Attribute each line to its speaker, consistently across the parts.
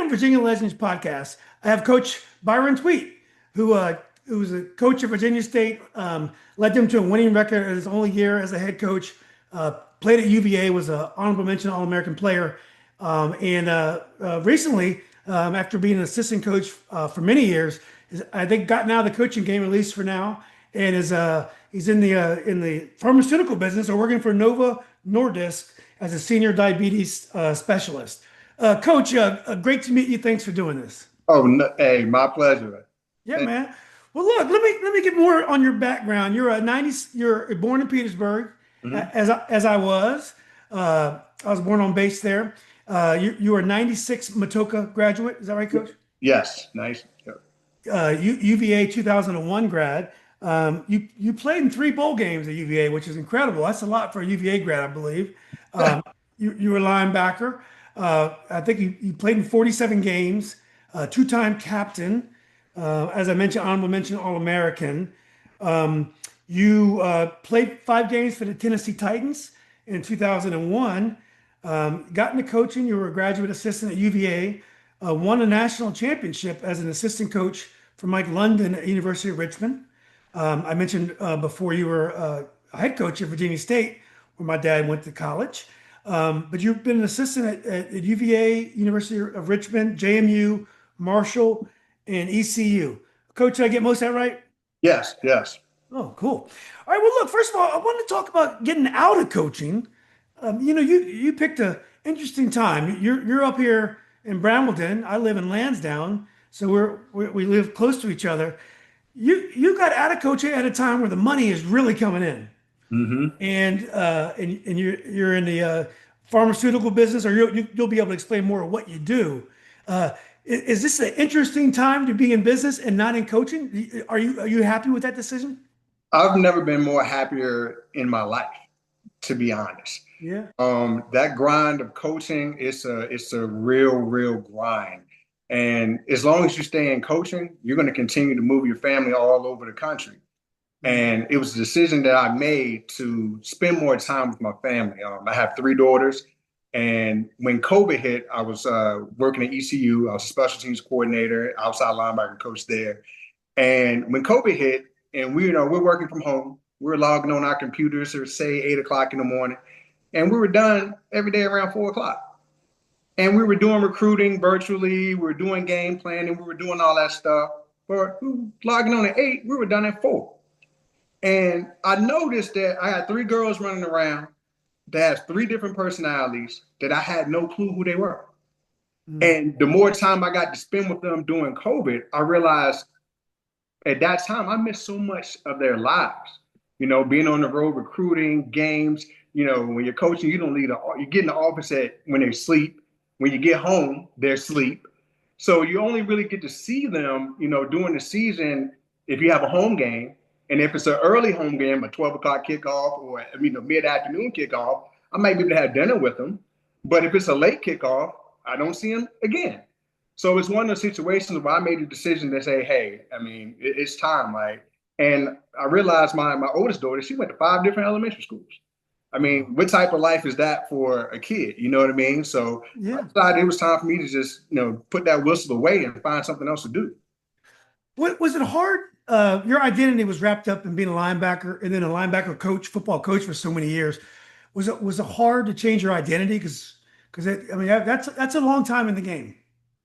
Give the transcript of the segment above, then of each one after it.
Speaker 1: on Virginia Legends podcast, I have Coach Byron Thweatt, who was a coach at Virginia State, led them to a winning record in his only year as a head coach. Played at UVA, was an honorable mention All-American player, and recently, after being an assistant coach for many years, I think gotten out of the coaching game at least for now, and he's in the pharmaceutical business or working for Novo Nordisk as a senior diabetes specialist. Coach, great to meet you. Thanks for doing this.
Speaker 2: Oh, no, hey, my pleasure.
Speaker 1: Yeah,
Speaker 2: Thank-
Speaker 1: man. Well, look, let me get more on your background. You're born in Petersburg,
Speaker 2: mhm.
Speaker 1: as I was. I was born on base there. You were a 96 Matoaca graduate. Is that right, Coach?
Speaker 2: Yes, nice.
Speaker 1: UVA 2001 grad. You played in 3 bowl games at UVA, which is incredible. That's a lot for a UVA grad, I believe. You were a linebacker. I think you played in 47 games, 2-time captain. As I mentioned, honorable mention All-American. You played 5 games for the Tennessee Titans in 2001. Got into coaching. You were a graduate assistant at UVA. Won a national championship as an assistant coach for Mike London at University of Richmond. I mentioned before you were a head coach at Virginia State, where my dad went to college. But you've been an assistant at UVA, University of Richmond, JMU, Marshall, and ECU. Coach, did I get most of that right?
Speaker 2: Yes, yes.
Speaker 1: Oh, cool. All right. Well, look, first of all, I want to talk about getting out of coaching. You picked an interesting time. You're up here in Brambleton. I live in Lansdowne, so we live close to each other. You got out of coaching at a time where the money is really coming in,
Speaker 2: hmm
Speaker 1: and you're in the pharmaceutical business, or you'll be able to explain more of what you do. Is this an interesting time to be in business and not in coaching? Are you happy with that decision?
Speaker 2: I've never been more happier in my life, to be honest.
Speaker 1: Yeah.
Speaker 2: That grind of coaching, it's a real grind. And as long as you stay in coaching, you're going to continue to move your family all over the country. And it was a decision that I made to spend more time with my family. I have 3 daughters. And when COVID hit, I was working at ECU. I was a special teams coordinator, outside linebacker coach there. And when COVID hit, and we're working from home, we're logging on our computers or say 8 o'clock in the morning, and we were done every day around 4 o'clock. And we were doing recruiting virtually, we were doing game planning, we were doing all that stuff. But we were logging on at 8, we were done at 4. And I noticed that I had 3 girls running around that has 3 different personalities that I had no clue who they were. And the more time I got to spend with them during COVID, I realized at that time I missed so much of their lives. Being on the road, recruiting, games. When you're coaching, you don't leave you get in the office when they sleep. When you get home, they're asleep. So you only really get to see them, during the season if you have a home game. And if it's an early home game, a 12 o'clock kickoff or a mid-afternoon kickoff, I might be able to have dinner with them. But if it's a late kickoff, I don't see them again. So it's one of those situations where I made a decision to say, hey, it's time, right? And I realized my oldest daughter, she went to 5 different elementary schools. What type of life is that for a kid? You know what I mean? So
Speaker 1: Yeah.
Speaker 2: I decided it was time for me to just, put that whistle away and find something else to do.
Speaker 1: What was it hard? Your identity was wrapped up in being a linebacker and then a linebacker coach, football coach for so many years. Was it hard to change your identity? Because that's a long time in the game.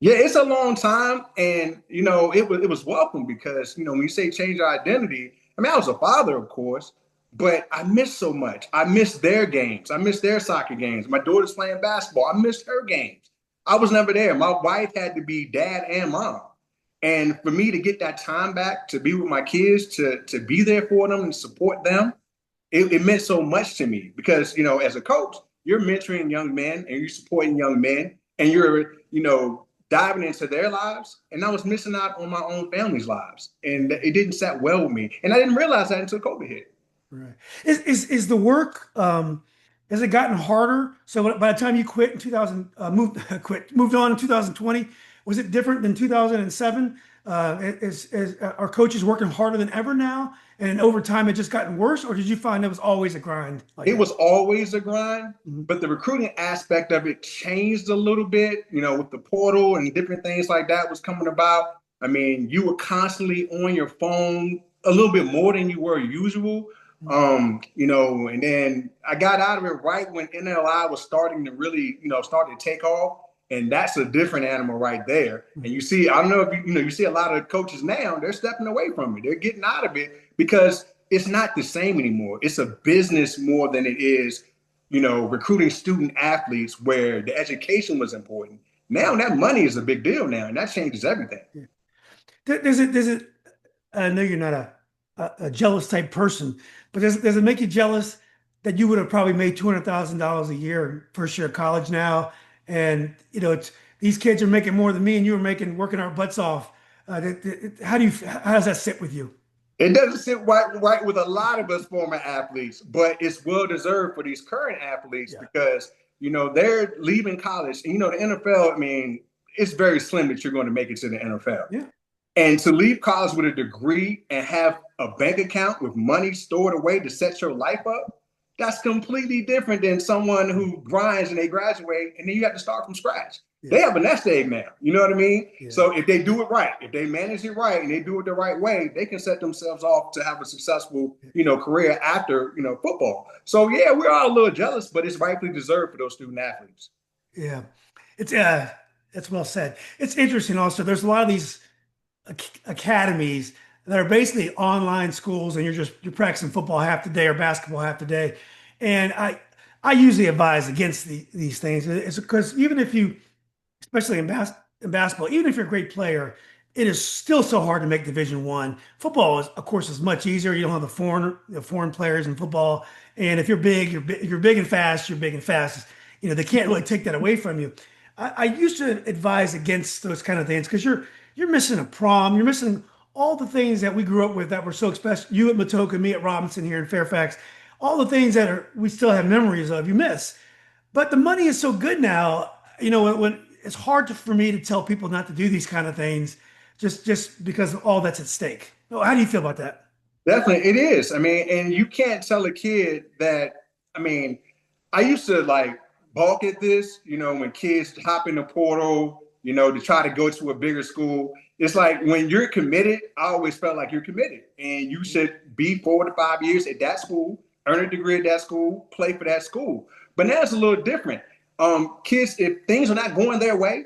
Speaker 2: Yeah, it's a long time, and it was welcome because when you say change your identity, I was a father, of course, but I missed so much. I missed their games. I missed their soccer games. My daughter's playing basketball. I missed her games. I was never there. My wife had to be dad and mom. And for me to get that time back to be with my kids, to be there for them and support them, it meant so much to me because, as a coach, you're mentoring young men and you're supporting young men and you're, diving into their lives. And I was missing out on my own family's lives. And it didn't set well with me. And I didn't realize that until COVID hit.
Speaker 1: Right. Is the work, has it gotten harder? So by the time you quit in 2000, moved on in 2020, Was it different than 2007? Are coaches working harder than ever now? And over time, it just gotten worse? Or did you find it was always a grind like
Speaker 2: It
Speaker 1: that?
Speaker 2: was always a grind,
Speaker 1: Mhm.
Speaker 2: but the recruiting aspect of it changed a little bit, with the portal and different things like that was coming about. I mean, you were constantly on your phone a little bit more than you were usual. And then I got out of it right when NLI was starting to really, start to take off. And that's a different animal right there. And you see, I don't know if you see a lot of coaches now, they're stepping away from it. They're getting out of it because it's not the same anymore. It's a business more than it is, recruiting student athletes where the education was important. Now that money is a big deal now, and that changes everything.
Speaker 1: Yeah. Does it, I know you're not a jealous type person, but does it make you jealous that you would have probably made $200,000 a year in first year of college now? And, these kids are making more than me and you were making working our butts off. How does that sit with you?
Speaker 2: It doesn't sit right with a lot of us former athletes, but it's well deserved for these current athletes
Speaker 1: Yeah.
Speaker 2: because they're leaving college. And the NFL, I mean, it's very slim that you're going to make it to the NFL.
Speaker 1: Yeah.
Speaker 2: And to leave college with a degree and have a bank account with money stored away to set your life up, that's completely different than someone who grinds and they graduate and then you have to start from scratch.
Speaker 1: Yeah.
Speaker 2: They have a nest egg now. You know what I mean?
Speaker 1: Yeah.
Speaker 2: So if they do it right, if they manage it right and they do it the right way, they can set themselves off to have a successful, career after, football. So yeah, we're all a little jealous, but it's rightfully deserved for those student athletes.
Speaker 1: Yeah. It's that's well said. It's interesting also. There's a lot of these academies that are basically online schools and you're practicing football half the day or basketball half the day. And I usually advise against these things. It's because even if you, especially in basketball, even if you're a great player, it is still so hard to make Division One. Football is, of course, is much easier. You don't have the foreign players in football, and if you're big, you're big and fast. You're big and fast. They can't really take that away from you. I used to advise against those kind of things because you're missing a prom. You're missing all the things that we grew up with that were so special. You at Matoaca, me at Robinson here in Fairfax, all the things that we still have memories of. You miss, but the money is so good now. When it's hard for me to tell people not to do these kind of things, just because of all that's at stake. How do you feel about that?
Speaker 2: Definitely, it is. I mean, and you can't tell a kid that. I mean, I used to like balk at this, when kids hop in the portal, to try to go to a bigger school. It's like when you're committed, I always felt like you're committed and you should be 4 to 5 years at that school, earn a degree at that school, play for that school. But now it's a little different. Kids, if things are not going their way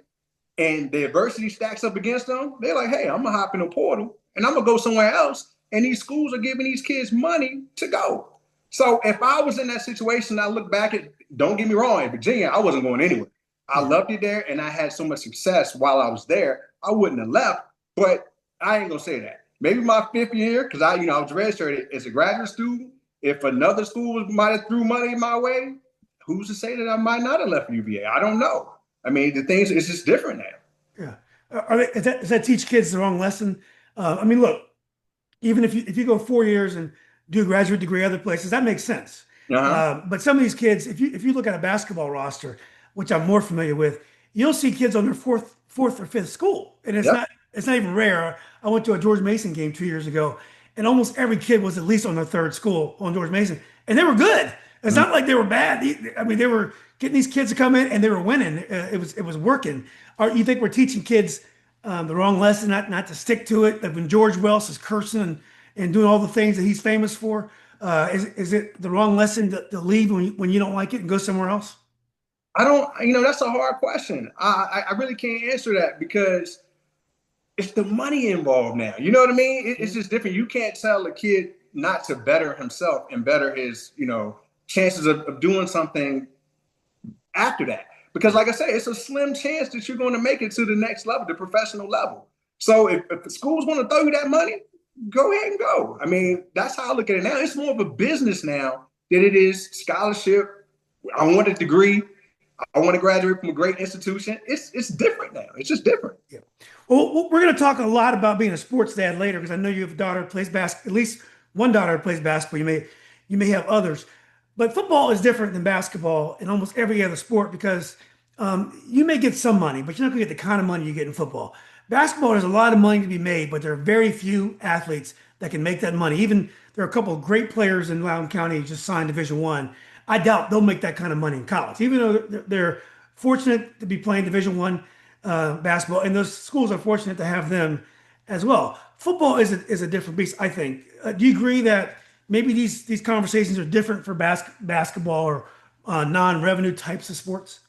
Speaker 2: and the adversity stacks up against them, they're like, hey, I'm going to hop in the portal and I'm going to go somewhere else. And these schools are giving these kids money to go. So if I was in that situation, I look back at, don't get me wrong, in Virginia, I wasn't going anywhere. I loved it there and I had so much success while I was there. I wouldn't have left, but I ain't gonna say that. Maybe my 5th year, because I was registered as a graduate student. If another school might have threw money my way, who's to say that I might not have left UVA? I don't know. I mean, the things, it's just different now.
Speaker 1: Yeah. Does that teach kids the wrong lesson? Look, even if you go 4 years and do a graduate degree other places, that makes sense. But some of these kids, if you look at a basketball roster, which I'm more familiar with, you'll see kids on their fourth or fifth school, and it's not even rare. I went to a George Mason game 2 years ago, and almost every kid was at least on their third school on George Mason, and they were good. It's not like they were bad. I mean, they were getting these kids to come in, and they were winning. It was working. You think we're teaching kids the wrong lesson, not to stick to it? Like when George Welsh is cursing and doing all the things that he's famous for, is it the wrong lesson to leave when you don't like it and go somewhere else?
Speaker 2: I don't, that's a hard question. I really can't answer that because it's the money involved now. You know what I mean? It's just different. You can't tell a kid not to better himself and better his, chances of doing something after that. Because like I said, it's a slim chance that you're going to make it to the next level, the professional level. So if the school's going to throw you that money, go ahead and go. I mean, that's how I look at it now. It's more of a business now than it is scholarship. I want a degree. I want to graduate from a great institution. It's different now. It's just different.
Speaker 1: Yeah. Well, we're going to talk a lot about being a sports dad later because I know you have a daughter who plays basketball. At least one daughter who plays basketball. You may have others, but football is different than basketball in almost every other sport because You may get some money, but you're not going to get the kind of money you get in football. Basketball, there's a lot of money to be made, but there are very few athletes that can make that money. Even there are a couple of great players in Loudoun County who just signed Division One. I doubt they'll make that kind of money in college, even though they're fortunate to be playing Division One basketball, and those schools are fortunate to have them as well. Football is a different beast, I think. Do you agree that maybe these conversations are different for basketball or non-revenue types of sports?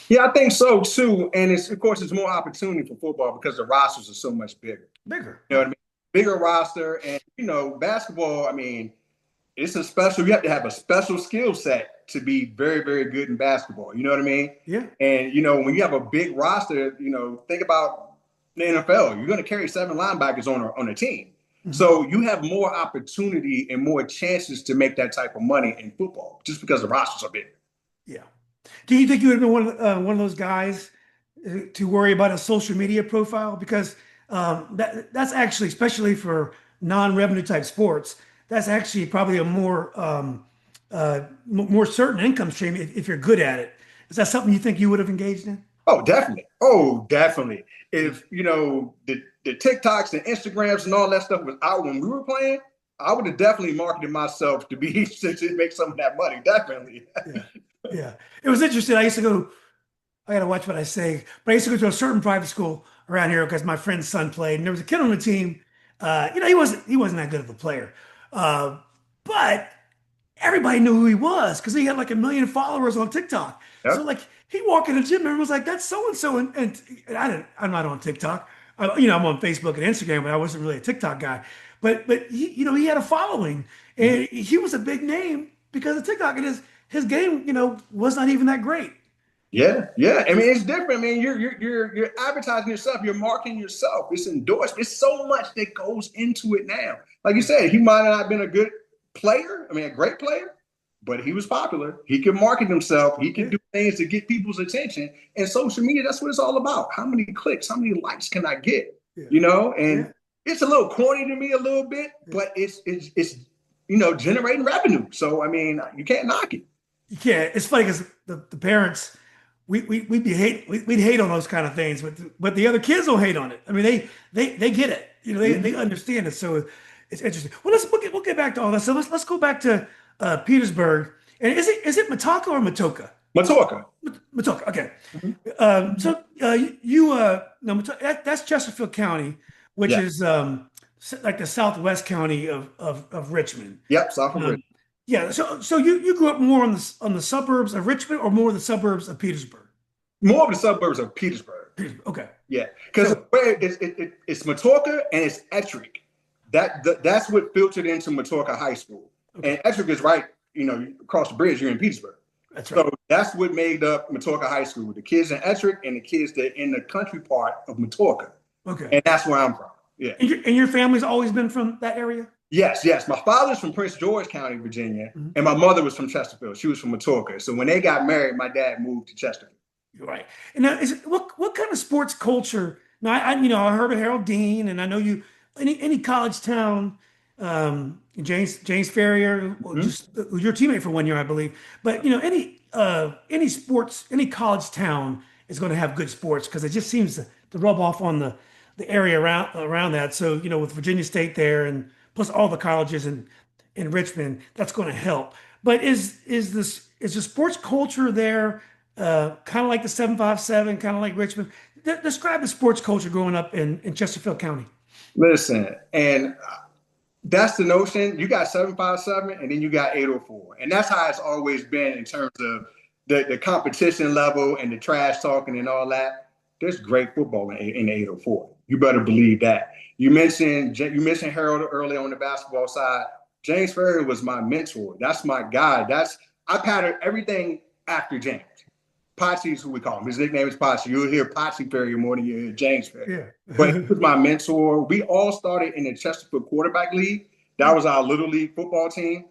Speaker 2: Yeah, I think so too. And it's of course it's more opportunity for football because the rosters are so much bigger.
Speaker 1: Bigger,
Speaker 2: You know what I mean? Bigger roster, and basketball. I mean, it's a special. You have to have a special skill set to be very, very good in basketball. You know what I mean?
Speaker 1: yeah.
Speaker 2: And when you have a big roster, think about the NFL. You're going to carry 7 linebackers on a team, so you have more opportunity and more chances to make that type of money in football just because the rosters are big.
Speaker 1: Yeah. Do you think you would have been one of those guys to worry about a social media profile? Because that's actually, especially for non-revenue type sports, that's actually probably a more certain income stream if you're good at it. Is that something you think you would have engaged in?
Speaker 2: Oh, definitely. Oh, definitely. If the TikToks and Instagrams and all that stuff was out when we were playing, I would have definitely marketed myself to be to make some of that money. Definitely.
Speaker 1: Yeah. Yeah. It was interesting. I gotta watch what I say, but I used to go to a certain private school around here because my friend's son played, and there was a kid on the team. He wasn't that good of a player, but everybody knew who he was because he had like 1 million followers on TikTok. So
Speaker 2: Yep.
Speaker 1: like he walked in the gym and everyone was like, "That's so and so," and I'm not on TikTok. I'm on Facebook and Instagram, but I wasn't really a TikTok guy. But he had a following, and he was a big name because of TikTok, and his game, was not even that great.
Speaker 2: Yeah, yeah. I mean, it's different. I mean, you're advertising yourself. You're marketing yourself. It's endorsed. It's so much that goes into it now. Like you said, he might not have been a good player. I mean, a great player, but he was popular. He could market himself. He could do things to get people's attention. And social media, that's what it's all about. How many clicks, how many likes can I get?
Speaker 1: Yeah.
Speaker 2: And
Speaker 1: Yeah.
Speaker 2: it's a little corny to me a little bit, but it's generating revenue. So I mean, you can't knock it.
Speaker 1: You can't. It's funny because the parents, we'd hate on those kind of things, but the other kids don't hate on it. I mean, they get it. They understand it. So it's interesting. Well, we'll get back to all that. So let's go back to Petersburg. And is it Matoaca or Matoaca?
Speaker 2: Matoaca.
Speaker 1: Matoaca. Okay.
Speaker 2: Mhm.
Speaker 1: So you no, that's Chesterfield County, which
Speaker 2: Yeah.
Speaker 1: is like the southwest county of Richmond.
Speaker 2: Yep. South of
Speaker 1: Um,
Speaker 2: Richmond.
Speaker 1: yeah. So you grew up more on the suburbs of Richmond or more the suburbs of Petersburg?
Speaker 2: More of the suburbs of Petersburg.
Speaker 1: Petersburg. Okay.
Speaker 2: Yeah, because
Speaker 1: So
Speaker 2: it's Matoaca and it's Ettrick. That's what filtered into Matoaca High School.
Speaker 1: okay,
Speaker 2: And Ettrick is right, across the bridge. You're in Petersburg.
Speaker 1: that's right.
Speaker 2: So that's what made up Matoaca High School, with the kids in Ettrick and the kids that in the country part of Matoaca.
Speaker 1: Okay.
Speaker 2: And that's where I'm from. Yeah.
Speaker 1: And your family's always been from that area?
Speaker 2: Yes, yes. My father's from Prince George County, Virginia,
Speaker 1: Mhm.
Speaker 2: and my mother was from Chesterfield. She was from Matoaca. So when they got married, my dad moved to Chesterfield.
Speaker 1: You're right. And now, what kind of sports culture? Now, I heard of Harold Dean, and I know you. Any college town, James Farrior, or
Speaker 2: Mhm.
Speaker 1: just who's your teammate for 1 year, I believe. But any sports, any college town is going to have good sports because it just seems to rub off on the area around that. So with Virginia State there, and plus all the colleges in Richmond, that's going to help. But is the sports culture there? Kind of like the 757, kind of like Richmond. Describe the sports culture growing up in Chesterfield County.
Speaker 2: Listen, and that's the notion. You got 757 and then you got 804. And that's how it's always been in terms of the competition level and the trash talking and all that. There's great football in the 804. You better believe that. You mentioned Harold earlier on the basketball side. James Farrior was my mentor. That's my guy. I patterned everything after James. Patsy is who we call him. His nickname is Patsy. You'll hear Patsy Farrior more than you hear James Farrior. But he
Speaker 1: Yeah.
Speaker 2: was my mentor. We all started in the Chesterfield Quarterback League. That was our little league football team.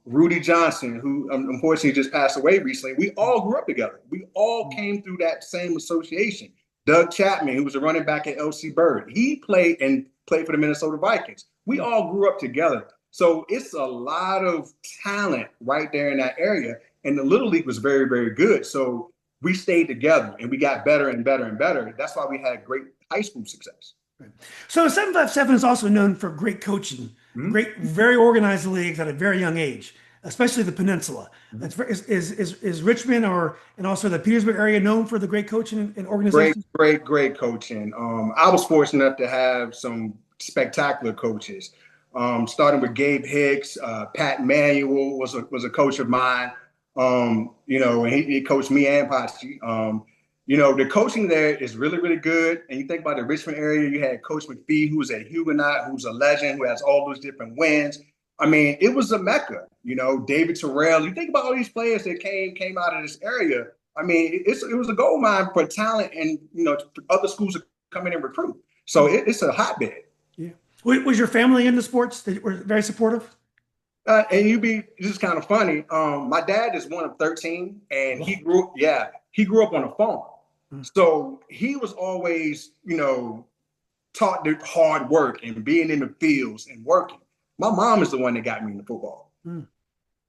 Speaker 2: Rudy Johnson, who unfortunately just passed away recently, we all grew up together. We all came through that same association. Doug Chapman, who was a running back at LC Bird, he played for the Minnesota Vikings. We all grew up together. So it's a lot of talent right there in that area. And the Little League was very, very good. So we stayed together and we got better and better and better. That's why we had great high school success.
Speaker 1: Right. So 757 is also known for great coaching, great, very organized leagues at a very young age, especially the peninsula. Is Richmond and also the Petersburg area known for the great coaching and organization?
Speaker 2: Great coaching. I was fortunate enough to have some spectacular coaches. Starting with Gabe Hicks, Pat Manuel was a coach of mine. And he coached me and Patsy. The coaching there is really, really good. And you think about the Richmond area, you had Coach McPhee, who's a Huguenot, who's a legend, who has all those different wins. I mean, it was a mecca. David Terrell. You think about all these players that came out of this area. I mean, it was a gold mine for talent, and other schools to come in and recruit. So it's a hotbed.
Speaker 1: Yeah. Was your family into sports? They were very supportive.
Speaker 2: And this is kind of funny. My dad is one of 13, and he grew up on a farm. So he was always, taught the hard work and being in the fields and working. My mom is the one that got me into football.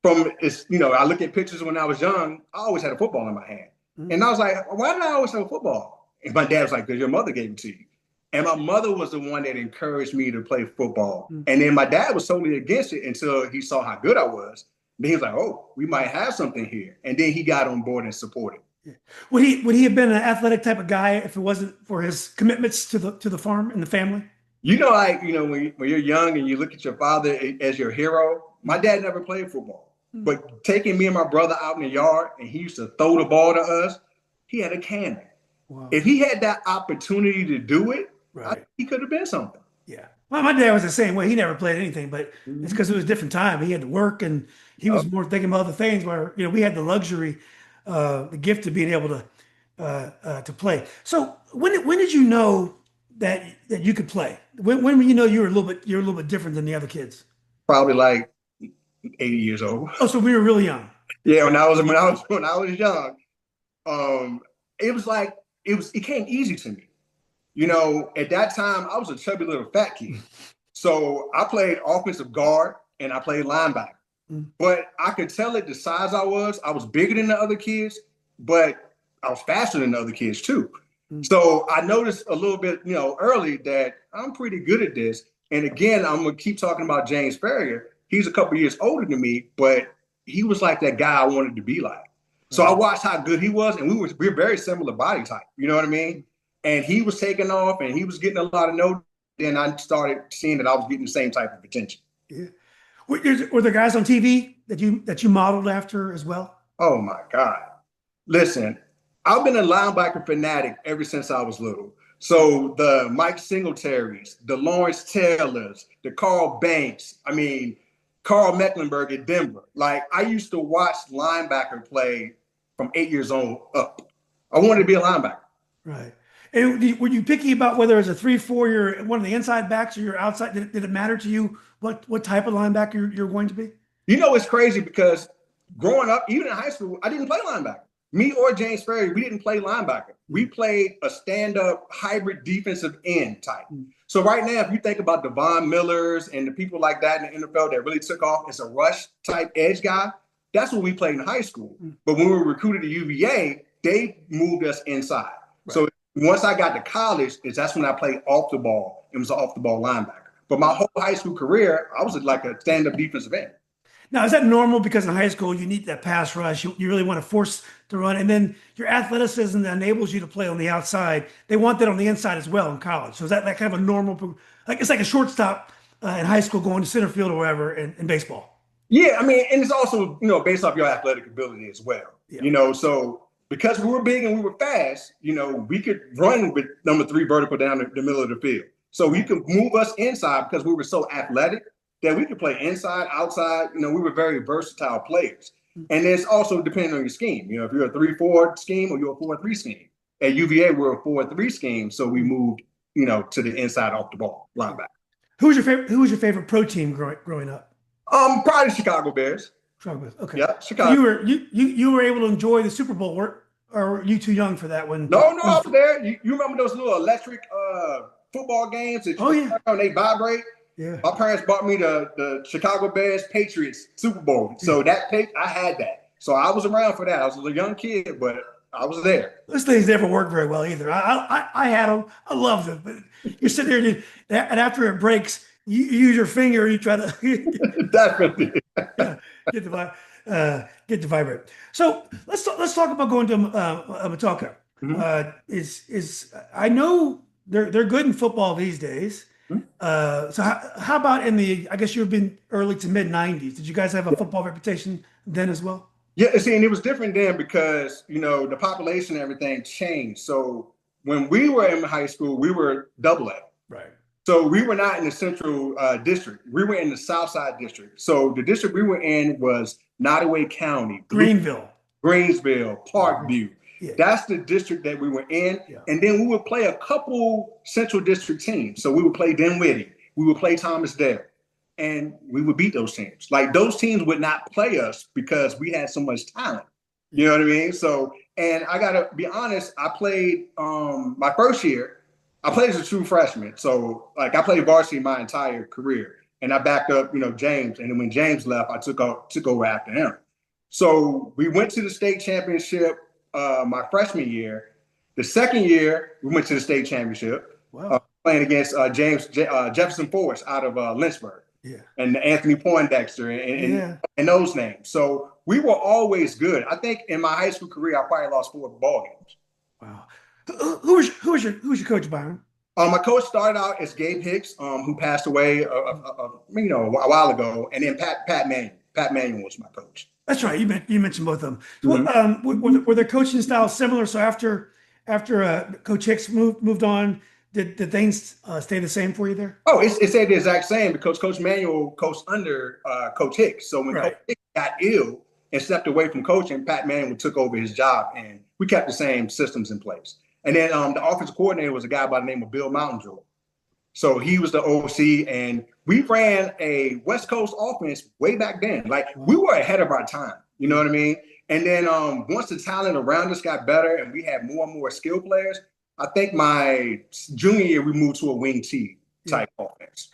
Speaker 2: I look at pictures when I was young, I always had a football in my hand. And I was like, why did I always have a football? And my dad was like, because your mother gave it to you. And my mother was the one that encouraged me to play football. And then my dad was totally against it until he saw how good I was. Then he was like, oh, we might have something here. And then he got on board and supported.
Speaker 1: Yeah. Would he have been an athletic type of guy if it wasn't for his commitments to the farm and the family?
Speaker 2: When you're young and you look at your father as your hero, my dad never played football. But taking me and my brother out in the yard, and he used to throw the ball to us, he had a cannon. Wow. If he had that opportunity to do it, he could have been something.
Speaker 1: Yeah. Well, my dad was the same way. He never played anything, but it's because it was a different time. He had to work, and he was more thinking about other things where, we had the luxury, the gift of being able to play. So when did you know that you could play? When were you know you're a little bit different than the other kids?
Speaker 2: Probably like 80 years old.
Speaker 1: Oh, so we were really young.
Speaker 2: Yeah, when I was young, it came easy to me. At that time I was a chubby little fat kid. So I played offensive guard and I played linebacker. But I could tell at the size I was bigger than the other kids, but I was faster than the other kids too. So I noticed a little bit, early that I'm pretty good at this. And again, I'm going to keep talking about James Farrior. He's a couple years older than me, but he was like that guy I wanted to be like. So I watched how good he was, and we're very similar body type. You know what I mean? And he was taking off, and he was getting a lot of notes. Then I started seeing that I was getting the same type of attention.
Speaker 1: Yeah. Were there guys on TV that you modeled after as well?
Speaker 2: Oh my God! Listen, I've been a linebacker fanatic ever since I was little. So the Mike Singletaries, the Lawrence Taylors, the Carl Banks. I mean, Carl Mecklenburg at Denver. Like, I used to watch linebacker play from 8 years old up. I wanted to be a linebacker. Right.
Speaker 1: And were you picky about whether it's a 3-4, you're one of the inside backs or you're outside? Did it matter to you what type of linebacker you're going to be?
Speaker 2: It's crazy because growing up, even in high school, I didn't play linebacker. Me or James Farrior, we didn't play linebacker. We played a stand-up hybrid defensive end type. So right now, if you think about Devon Millers and the people like that in the NFL that really took off as a rush type edge guy, that's what we played in high school. But when we were recruited to UVA, they moved us inside. Right. So once I got to college, that's when I played off the ball. It was an off the ball linebacker. But my whole high school career, I was like a stand-up defensive end.
Speaker 1: Now, is that normal? Because in high school, you need that pass rush. You really want to force to run. And then your athleticism that enables you to play on the outside, they want that on the inside as well in college. So is that kind of a normal, it's like a shortstop in high school going to center field or wherever in baseball?
Speaker 2: Yeah, I mean, and it's also, based off your athletic ability as well. Yeah. So because we were big and we were fast, we could run with number 3 vertical down the middle of the field. So you could move us inside because we were so athletic that we could play inside, outside. We were very versatile players. And it's also depending on your scheme. If you're a 3-4 scheme or you're a 4-3 scheme. At UVA, we're a 4-3 scheme, so we moved, to the inside off the ball linebacker.
Speaker 1: Who was your favorite pro team growing up?
Speaker 2: Probably the Chicago Bears.
Speaker 1: Chicago Bears. Okay.
Speaker 2: Yeah, Chicago.
Speaker 1: So you were able to enjoy the Super Bowl, or were you too young for that one?
Speaker 2: No, I was there. You remember those little electric football games that they vibrate? Yeah. My parents bought me the Chicago Bears Patriots Super Bowl. So I had that. So I was around for that. I was a young kid, but I was there.
Speaker 1: Those things never work very well either. I had them. I love them. But you sit there and after it breaks, you use your finger and you try to
Speaker 2: Definitely.
Speaker 1: yeah, get the vibrate. So let's talk about going to Matoaca.
Speaker 2: Mhm.
Speaker 1: Is I know they're good in football these days.
Speaker 2: Mhm.
Speaker 1: So how about in the, I guess you've been early to mid 90s. Did you guys have a football reputation then as well?
Speaker 2: Yeah, see, and it was different then because, the population and everything changed. So when we were in high school, we were double A.
Speaker 1: Right.
Speaker 2: So we were not in the central district. We were in the south side district. So the district we were in was Nottoway County,
Speaker 1: Greenville.
Speaker 2: Greensville,
Speaker 1: Yeah.
Speaker 2: Parkview.
Speaker 1: Yeah.
Speaker 2: That's the district that we were in.
Speaker 1: Yeah.
Speaker 2: And then we would play a couple central district teams. So we would play Dinwiddie. We would play Thomas Dale. And we would beat those teams. Like those teams would not play us because we had so much talent. You know what I mean? So, and I gotta be honest, I played my first year, I played as a true freshman. So like I played varsity my entire career. And I backed up, James. And then when James left, I took over after him. So we went to the state championship my freshman year. The second year, we went to the state championship.
Speaker 1: Wow.
Speaker 2: Playing against Jefferson Forest out of Lynchburg.
Speaker 1: Yeah.
Speaker 2: And Anthony Poindexter and those names. So we were always good. I think in my high school career, I probably lost 4 ball games.
Speaker 1: Wow. Who was your coach, Byron?
Speaker 2: My coach started out as Gabe Hicks, who passed away, a while ago, and then Pat Manning. Pat Manning was my coach.
Speaker 1: That's right. You mentioned both of them.
Speaker 2: Mm-hmm.
Speaker 1: Were their coaching styles similar? So after Coach Hicks moved on, did things stay the same for you there?
Speaker 2: Oh, it stayed the exact same because Coach Manuel coached under Coach Hicks. So when
Speaker 1: Right.
Speaker 2: Coach Hicks got ill and stepped away from coaching, Pat Manuel took over his job, and we kept the same systems in place. And then the offensive coordinator was a guy by the name of Bill Mountainjoy. So he was the OC, and we ran a West Coast offense way back then. Like we were ahead of our time. You know what I mean? And then once the talent around us got better and we had more and more skill players, I think my junior year we moved to a wing T type offense.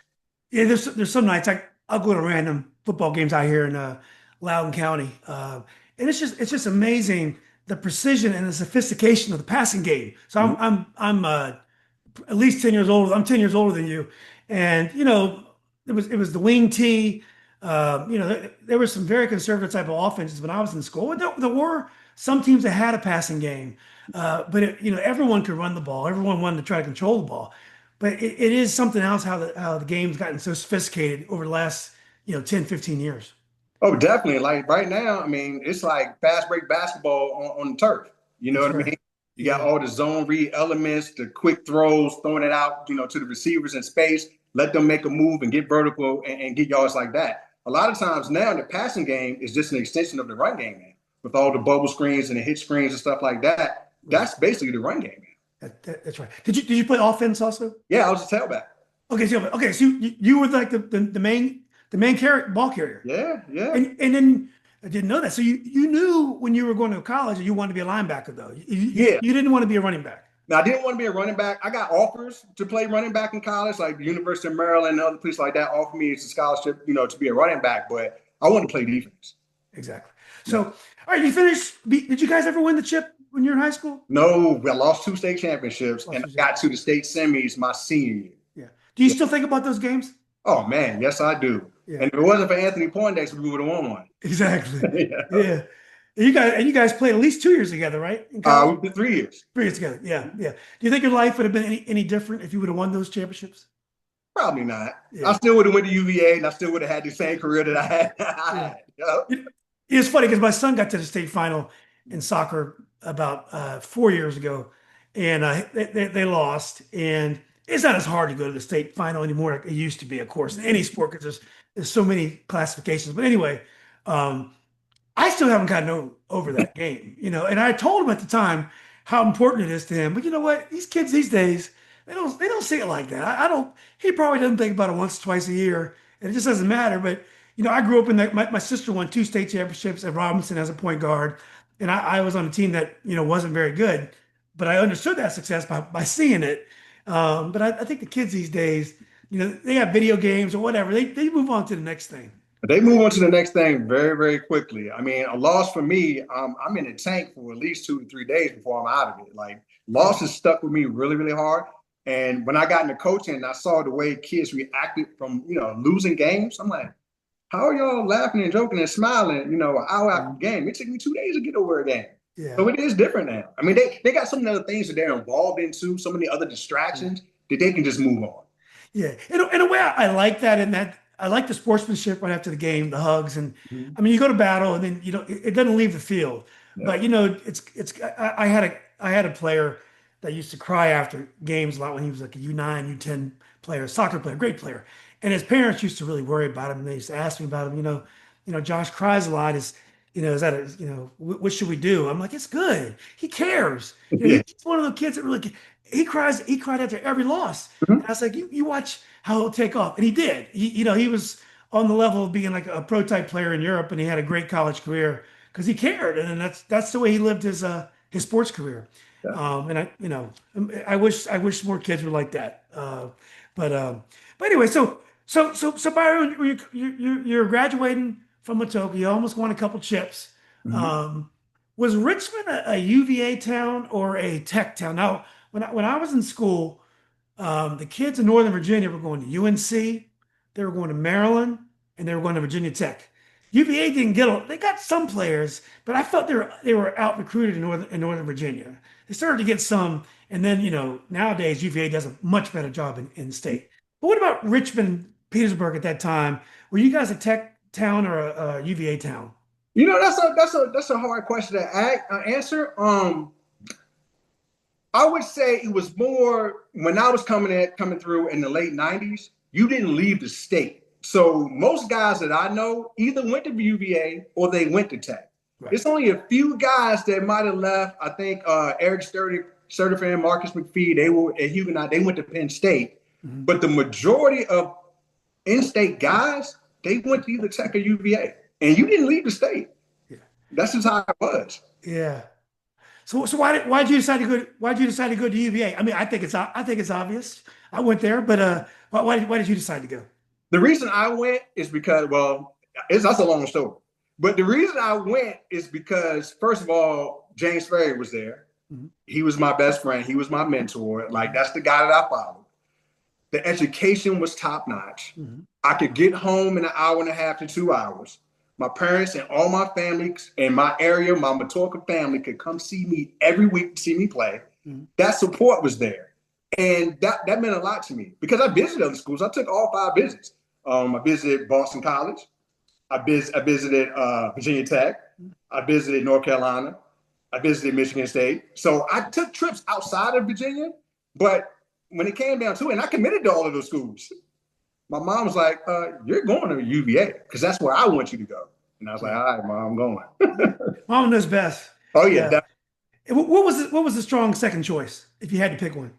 Speaker 1: Yeah, there's some nights I'll go to random football games out here in Loudoun County, and it's just amazing the precision and the sophistication of the passing game. So I'm at least 10 years older. I'm 10 years older than you, and it was the wing T. There were some very conservative type of offenses when I was in school. And there were some teams that had a passing game, but everyone could run the ball. Everyone wanted to try to control the ball. But it is something else how the game's gotten so sophisticated over the last 10, 15 years.
Speaker 2: Oh, definitely. Like right now, I mean, it's like fast break basketball on the turf. You know
Speaker 1: That's
Speaker 2: what I
Speaker 1: right.
Speaker 2: mean? You got all the zone read elements, the quick throws, throwing it out, to the receivers in space, let them make a move and get vertical and get yards like that. A lot of times now the passing game is just an extension of the run game, man. With all the bubble screens and the hit screens and stuff like that, that's basically the run game, man.
Speaker 1: That's right. Did you play offense also?
Speaker 2: Yeah, I was a tailback.
Speaker 1: So you were like the main ball carrier.
Speaker 2: Yeah, yeah.
Speaker 1: And then I didn't know that. So you knew when you were going to college that you wanted to be a linebacker though.
Speaker 2: Yeah.
Speaker 1: You didn't want to be a running back.
Speaker 2: Now, I didn't want to be a running back. I got offers to play running back in college, like the University of Maryland and other places like that offered me a scholarship, to be a running back, but I wanted to play defense.
Speaker 1: Exactly. So, all right, you finished. Did you guys ever win the chip when you were in high school?
Speaker 2: No, I lost 2 state championships and I got to the state semis my senior year.
Speaker 1: Yeah. Do you still think about those games?
Speaker 2: Oh, man, yes, I do.
Speaker 1: Yeah.
Speaker 2: And if it wasn't for Anthony Poindexter, we would have won one.
Speaker 1: Exactly.
Speaker 2: Yeah.
Speaker 1: Yeah. You guys played at least 2 years together, right?
Speaker 2: We did 3 years.
Speaker 1: 3 years together. Yeah. Yeah. Do you think your life would have been any different if you would have won those championships?
Speaker 2: Probably not.
Speaker 1: Yeah.
Speaker 2: I still would have went to UVA and I still would have had the same career that I had.
Speaker 1: Yeah. It's funny because my son got to the state final in soccer about 4 years ago, and they lost. And it's not as hard to go to the state final anymore like it used to be, of course, in any sport because there's so many classifications. But anyway, I still haven't gotten over that game, And I told him at the time how important it is to him. But you know what? These kids these days, they don't see it like that. I don't. He probably doesn't think about it once, twice a year, and it just doesn't matter. But I grew up in that. My sister won 2 state championships at Robinson as a point guard, and I was on a team that wasn't very good, but I understood that success by seeing it. But I think the kids these days, they have video games or whatever. They move on to the next thing.
Speaker 2: They move on to the next thing very, very quickly. I mean, a loss for me, I'm in the tank for at least 2 to 3 days before I'm out of it. Like losses stuck with me really, really hard. And when I got into coaching, and I saw the way kids reacted from, losing games. I'm like, how are y'all laughing and joking and smiling, an hour after the game? It took me 2 days to get over a game.
Speaker 1: Yeah.
Speaker 2: So it is different now. I mean, they got so many other things that they're involved in too, so many other distractions that they can just move on.
Speaker 1: Yeah. In a way, I like that. And that I like the sportsmanship right after the game, the hugs. And
Speaker 2: Mhm.
Speaker 1: I mean, you go to battle and then, it doesn't leave the field.
Speaker 2: Yeah.
Speaker 1: But, I had a player that used to cry after games a lot when he was like a U9, U10 player, soccer player, great player. And his parents used to really worry about him. And they used to ask me about him, Josh cries a lot. Is that what should we do? I'm like, it's good. He cares.
Speaker 2: Yeah.
Speaker 1: He's one of the kids that really, he cried after every loss.
Speaker 2: Mhm.
Speaker 1: And I was like, you watch how he'll take off. And he did. He was on the level of being like a pro type player in Europe, and he had a great college career because he cared. And then that's the way he lived his sports career.
Speaker 2: Yeah.
Speaker 1: And I wish more kids were like that. But anyway, so Byron, you're graduating from Matoaca. You almost won a couple chips.
Speaker 2: Mhm.
Speaker 1: Was Richmond a UVA town or a tech town? Now, when I was in school, the kids in Northern Virginia were going to UNC, they were going to Maryland, and they were going to Virginia Tech. UVA didn't they got some players, but I felt they were out recruited in Northern Virginia. They started to get some, and then nowadays UVA does a much better job in state. But what about Richmond, Petersburg at that time? Were you guys a tech town or a UVA town?
Speaker 2: That's a hard question to answer. I would say it was more when I was coming through in the late '90s. You didn't leave the state, so most guys that I know either went to UVA or they went to Tech.
Speaker 1: Right.
Speaker 2: It's only a few guys that might have left. I think Eric Sturtevant, Marcus McPhee, they were at Huguenot. They went to Penn State, but the majority of in-state guys they went to either Tech or UVA, and you didn't leave the state.
Speaker 1: Yeah.
Speaker 2: That's just how it was.
Speaker 1: Yeah. So why'd you decide to go to UVA? I mean, I think it's obvious. I went there, but why did you decide to go?
Speaker 2: The reason I went is because, that's a long story. But the reason I went is because, first of all, James Farrior was there. Mm-hmm. He was my best friend. He was my mentor. Like, that's the guy that I followed. The education was top notch. Mm-hmm. I could get home in an hour and a half to 2 hours. My parents and all my family in my area, my Matoaca family, could come see me every week to see me play. Mm-hmm. That support was there. And that meant a lot to me because I visited other schools. I took all 5 visits. I visited Boston College. I visited Virginia Tech. I visited North Carolina. I visited Michigan State. So I took trips outside of Virginia. But when it came down to it, and I committed to all of those schools, my mom was like, you're going to UVA because that's where I want you to go. And I was like, all right, Mom, I'm going.
Speaker 1: Mom knows best.
Speaker 2: Oh, yeah.
Speaker 1: What was the strong second choice if you had to pick one?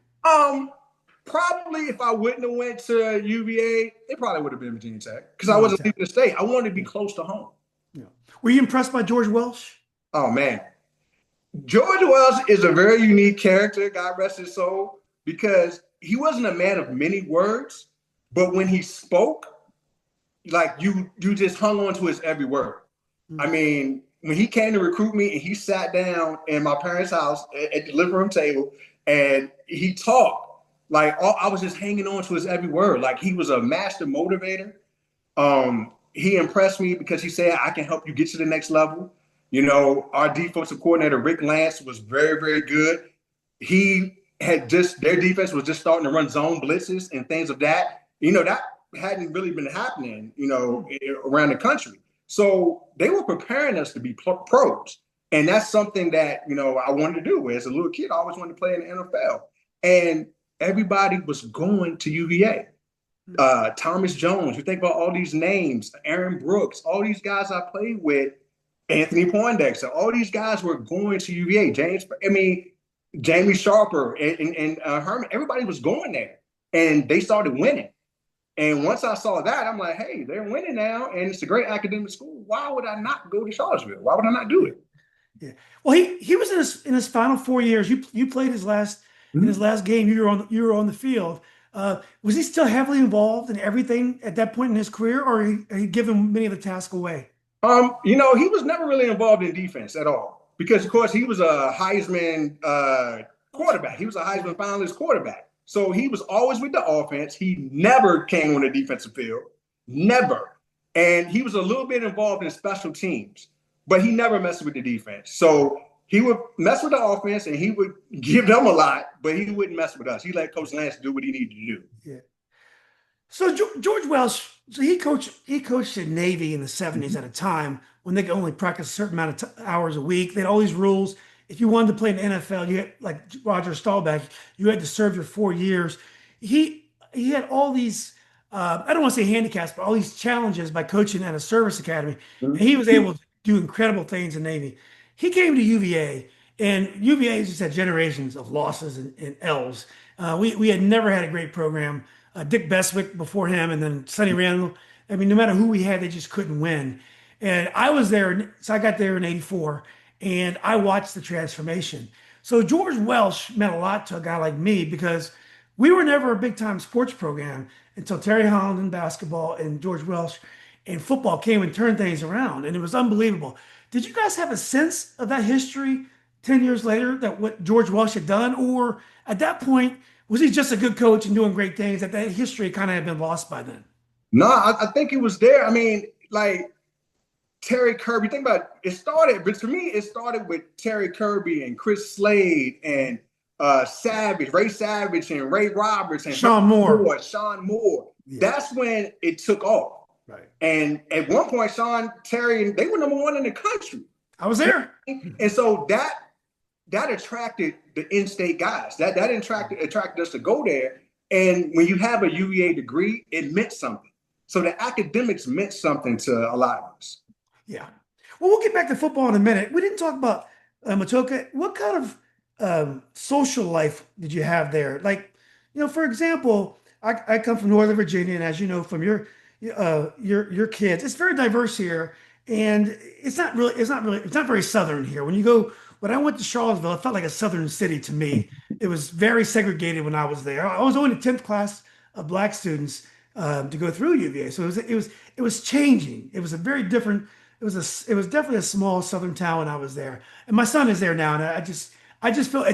Speaker 2: Probably if I wouldn't have went to UVA, it probably would have been Virginia Tech because I wasn't leaving the state. I wanted to be close to home.
Speaker 1: Yeah. Were you impressed by George Welsh?
Speaker 2: Oh, man. George Welsh is a very unique character, God rest his soul, because he wasn't a man of many words, but when he spoke, like you just hung on to his every word. Mm-hmm. I mean, when he came to recruit me and he sat down in my parents' house at the living room table and he talked, like I was just hanging on to his every word. Like he was a master motivator. He impressed me because he said, I can help you get to the next level. Our defensive coordinator, Rick Lance, was very, very good. Their defense was just starting to run zone blitzes and things of that. That hadn't really been happening, around the country. So they were preparing us to be pros. And that's something that, I wanted to do. As a little kid, I always wanted to play in the NFL. And everybody was going to UVA. Thomas Jones, you think about all these names, Aaron Brooks, all these guys I played with, Anthony Poindexter, all these guys were going to UVA. Jamie Sharper and Herman, everybody was going there. And they started winning. And once I saw that, I'm like, hey, they're winning now, and it's a great academic school. Why would I not go to Charlottesville? Why would I not do it?
Speaker 1: Yeah. Well, he was in his final 4 years. You played his last in his last game. You were on the field. Was he still heavily involved in everything at that point in his career, or had he given many of the tasks away?
Speaker 2: He was never really involved in defense at all because, of course, he was a Heisman quarterback. He was a Heisman finalist quarterback. So he was always with the offense. He never came on the defensive field, never. And he was a little bit involved in special teams, but he never messed with the defense. So he would mess with the offense and he would give them a lot, but he wouldn't mess with us. He let Coach Lance do what he needed to do.
Speaker 1: Yeah. So George Welsh, so he coached at Navy in the 70s at a time when they could only practice a certain amount of hours a week. They had all these rules. If you wanted to play in the NFL, you had like Roger Staubach, you had to serve your 4 years. He had all these I don't want to say handicaps, but all these challenges by coaching at a service academy. And he was able to do incredible things in Navy. He came to UVA, and UVA just had generations of losses and L's. We had never had a great program. Dick Beswick before him, and then Sonny Randall. I mean, no matter who we had, they just couldn't win. And I was there, so I got there in '84, and I watched the transformation. So George Welsh meant a lot to a guy like me because we were never a big time sports program until Terry Holland in basketball and George Welsh and football came and turned things around, and it was unbelievable. Did you guys have a sense of that history 10 years later, that what George Welsh had done? Or at that point, was he just a good coach and doing great things, that history kind of had been lost by then?
Speaker 2: No, I think it was there. I mean, like Terry Kirby, think about it, but for me, it started with Terry Kirby and Chris Slade and Ray Savage and Ray Roberts and
Speaker 1: Sean Moore.
Speaker 2: Sean Moore.
Speaker 1: Yeah.
Speaker 2: That's when it took off.
Speaker 1: Right.
Speaker 2: And at one point, Terry, they were number one in the country.
Speaker 1: I was there.
Speaker 2: And so that attracted the in-state guys. That attracted us to go there. And when you have a UVA degree, it meant something. So the academics meant something to a lot of us.
Speaker 1: Yeah. Well, we'll get back to football in a minute. We didn't talk about Matoaca. What kind of social life did you have there? Like, for example, I come from Northern Virginia, and as you know from your kids, it's very diverse here, and it's not very Southern here. When I went to Charlottesville, it felt like a Southern city to me. It was very segregated when I was there. I was only the 10th class of Black students to go through UVA, so it was changing. It was a very different. It was definitely a small Southern town when I was there, and my son is there now, and I just feel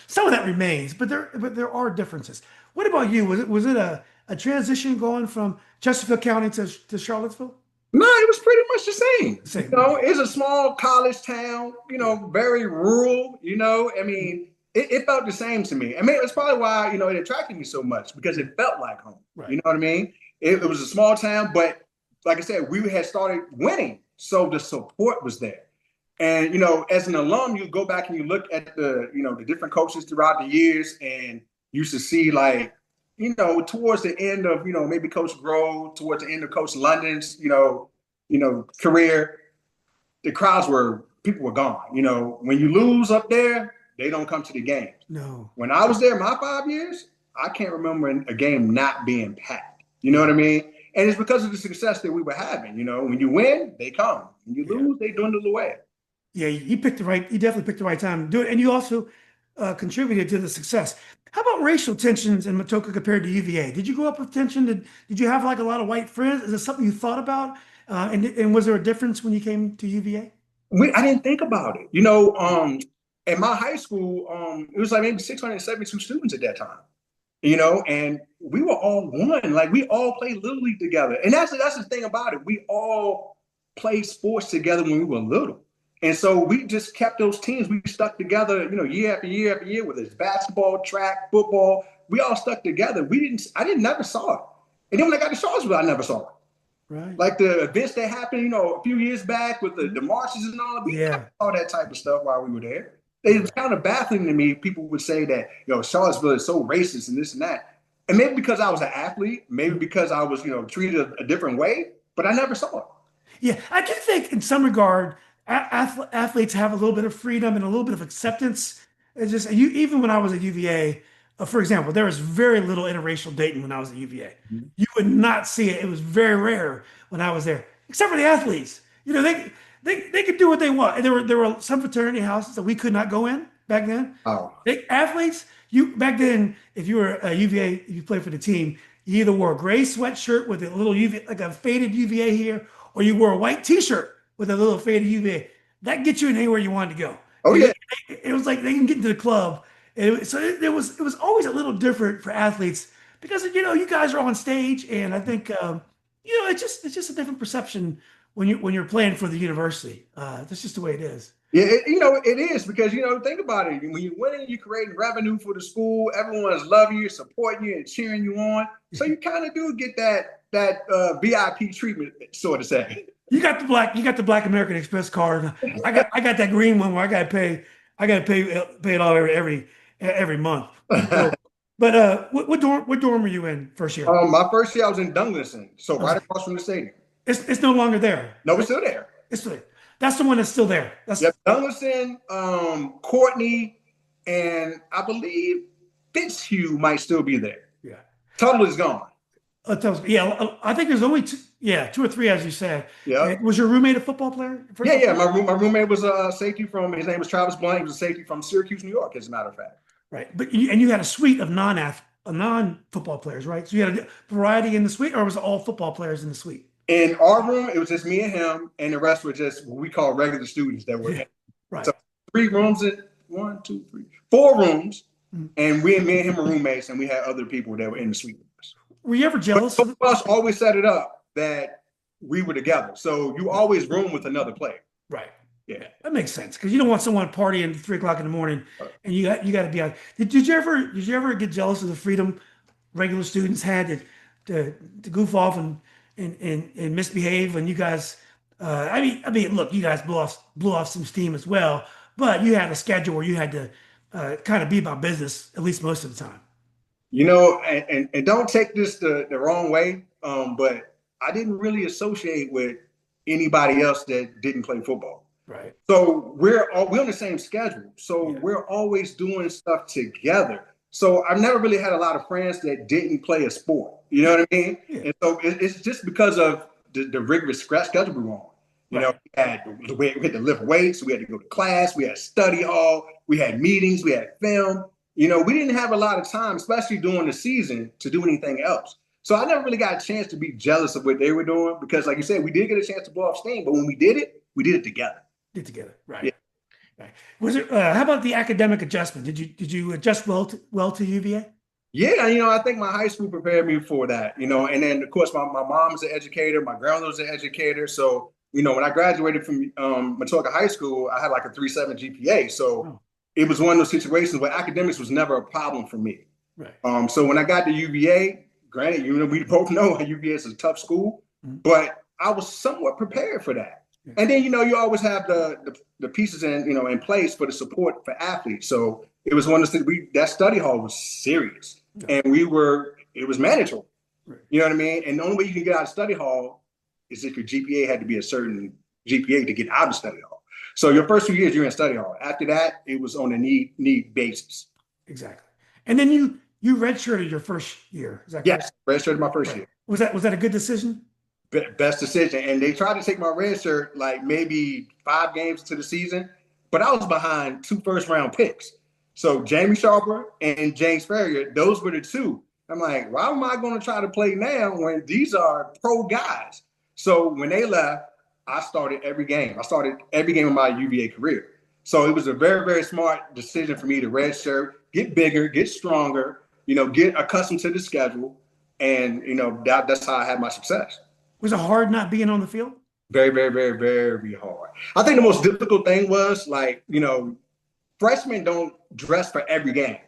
Speaker 1: some of that remains, but there are differences. What about you? Was it a transition going from Chesterfield County to Charlottesville?
Speaker 2: No, it was pretty much the same.
Speaker 1: Same.
Speaker 2: It's a small college town, very rural, I mean, it felt the same to me. I mean, it's probably why, it attracted me so much because it felt like home.
Speaker 1: Right.
Speaker 2: You know what I mean? It was a small town, but like I said, we had started winning. So the support was there. And, as an alum, you go back and you look at the different coaches throughout the years, and you used to see towards the end of, maybe Coach Grove, towards the end of Coach London's, career, people were gone. When you lose up there, they don't come to the games.
Speaker 1: No.
Speaker 2: When I was there, my 5 years, I can't remember a game not being packed. You know what I mean? And it's because of the success that we were having. When you win, they come. When you lose, they dwindle away.
Speaker 1: Yeah, you definitely picked the right time to do it. And you also contributed to the success. How about racial tensions in Matoaca compared to UVA? Did you grow up with tension? Did you have a lot of white friends? Is it something you thought about? And was there a difference when you came to UVA?
Speaker 2: I didn't think about it. At my high school, it was like maybe 672 students at that time. And we were all one. Like, we all played Little League together. And that's the thing about it. We all played sports together when we were little. And so we just kept those teams. We stuck together, year after year after year, whether it's basketball, track, football. We all stuck together. I never saw it. And then when I got to Charlottesville, I never saw it.
Speaker 1: Right.
Speaker 2: Like the events that happened, a few years back with the marches and all, we never saw that type of stuff while we were there. It was kind of baffling to me. People would say that, Charlottesville is so racist and this and that. And maybe because I was an athlete, maybe because I was, treated a different way, but I never saw it.
Speaker 1: Yeah, I do think in some regard, athletes have a little bit of freedom and a little bit of acceptance. It's just even when I was at UVA, for example, there was very little interracial dating when I was at UVA. Mm-hmm. You would not see it. It was very rare when I was there, except for the athletes. They could do what they want. And there were some fraternity houses that we could not go in back then.
Speaker 2: Oh.
Speaker 1: Athletes You back then, if you were a UVA, if you played for the team, you either wore a gray sweatshirt with a little UVA, like a faded UVA here, or you wore a white T-shirt with a little faded UVA. That gets you in anywhere you wanted to go.
Speaker 2: Oh yeah.
Speaker 1: It was like they can get into the club, and it was always a little different for athletes because you guys are on stage, and I think it's just a different perception when you're playing for the university. That's just the way it is.
Speaker 2: Yeah, it is because think about it. When you're winning, you're creating revenue for the school. Everyone's loving you, supporting you, and cheering you on. So you kind of do get that VIP treatment, sort of say.
Speaker 1: You got the Black American Express card. I got that green one where I gotta pay it all every month. So, but what dorm were you in first year?
Speaker 2: My first year I was in Dunglison, so right across from the stadium.
Speaker 1: It's no longer there.
Speaker 2: No, it's still there.
Speaker 1: It's still there. That's the one that's still there.
Speaker 2: Yep, Dunglison, Courtney, and I believe Fitzhugh might still be there.
Speaker 1: Yeah.
Speaker 2: Tuttle is gone.
Speaker 1: Yeah, I think there's only two or three, as you said.
Speaker 2: Yeah.
Speaker 1: Was your roommate a football player?
Speaker 2: Yeah. My roommate was a safety his name was Travis Blunt. He was a safety from Syracuse, New York, as a matter of fact.
Speaker 1: Right. But you had a suite of non-football players, right? So you had a variety in the suite, or was it all football players in the suite?
Speaker 2: In our room, it was just me and him, and the rest were just what we call regular students that were in.
Speaker 1: Right.
Speaker 2: So 3 rooms, 4 rooms, and me and him were roommates, and we had other people that were in the suite with us.
Speaker 1: Were you ever jealous?
Speaker 2: But us always set it up that we were together, so you always room with another player.
Speaker 1: Right.
Speaker 2: Yeah,
Speaker 1: that makes sense because you don't want someone partying at 3 o'clock in the morning, and you got to be out. Did you ever get jealous of the freedom regular students had to goof off and misbehave when you guys? I mean, look, you guys blew off some steam as well, but you had a schedule where you had to kind of be about business at least most of the time.
Speaker 2: And don't take this the wrong way, but I didn't really associate with anybody else that didn't play football.
Speaker 1: Right.
Speaker 2: So we're on the same schedule. So we're always doing stuff together. So I've never really had a lot of friends that didn't play a sport. You know what I mean? Yeah. And so it's just because of the rigorous schedule we were on. We had to lift weights. We had to go to class. We had study hall. We had meetings. We had film. We didn't have a lot of time, especially during the season, to do anything else. So I never really got a chance to be jealous of what they were doing because, like you said, we did get a chance to blow off steam. But when we did it together.
Speaker 1: Right.
Speaker 2: Yeah.
Speaker 1: Right. Was it? How about the academic adjustment? Did you adjust well to UVA?
Speaker 2: Yeah, I think my high school prepared me for that. And then of course my mom's an educator, my grandmother was an educator. So when I graduated from Matoaca High School, I had like a 3.7 GPA. So it was one of those situations where academics was never a problem for me.
Speaker 1: Right.
Speaker 2: So when I got to UVA, granted, we both know UVA is a tough school, but I was somewhat prepared for that. And then, you always have the pieces in place for the support for athletes. So it was one of the things, that study hall was serious and it was mandatory. Right. You know what I mean? And the only way you can get out of study hall is if your GPA had to be a certain GPA to get out of study hall. So your first 2 years, you're in study hall. After that, it was on a need basis.
Speaker 1: Exactly. And then you redshirted your first year. Is that correct?
Speaker 2: Yes, redshirted my first year.
Speaker 1: Was that a good decision?
Speaker 2: Best decision. And they tried to take my red shirt like maybe 5 games into the season, but I was behind 2 first-round picks. So Jamie Sharper and James Farrior, those were the 2. I'm like, why am I going to try to play now when these are pro guys? So when they left, I started every game. I started every game of my UVA career. So it was a very, very smart decision for me to redshirt, get bigger, get stronger, get accustomed to the schedule. And, that's how I had my success.
Speaker 1: Was it hard not being on the field?
Speaker 2: Very, very, very, very hard. I think the most difficult thing was freshmen don't dress for every game.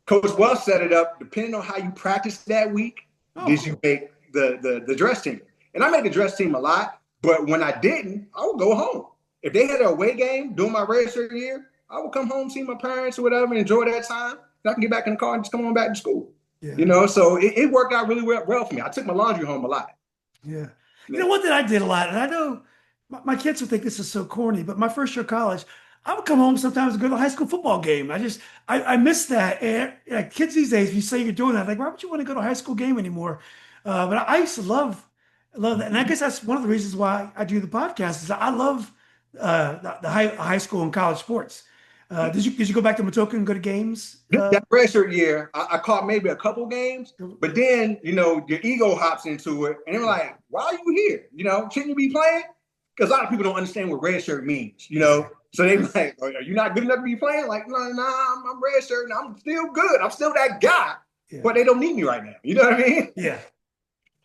Speaker 2: Coach Welsh set it up, depending on how you practice that week, did you make the dress team. And I made the dress team a lot, but when I didn't, I would go home. If they had an away game during my redshirt year, I would come home, see my parents or whatever, and enjoy that time. And I can get back in the car and just come on back to school. Yeah. So it worked out really well for me. I took my laundry home a lot.
Speaker 1: Yeah. One thing I did a lot, and I know my kids would think this is so corny, but my first year of college, I would come home sometimes and go to the high school football game. I miss that. And kids these days, if you say you're doing that, like, why would you want to go to a high school game anymore? But I used to love that. And I guess that's one of the reasons why I do the podcast is I love the high school and college sports. Did you go back to Matoaca and go to games?
Speaker 2: That redshirt year, I caught maybe a couple games, but then, your ego hops into it and they're like, why are you here? Shouldn't you be playing? Because a lot of people don't understand what redshirt means. So they like, are you not good enough to be playing? Like, no, I'm redshirt and I'm still good. I'm still that guy,
Speaker 1: Yeah.
Speaker 2: but they don't need me right now. You know what I mean?
Speaker 1: Yeah.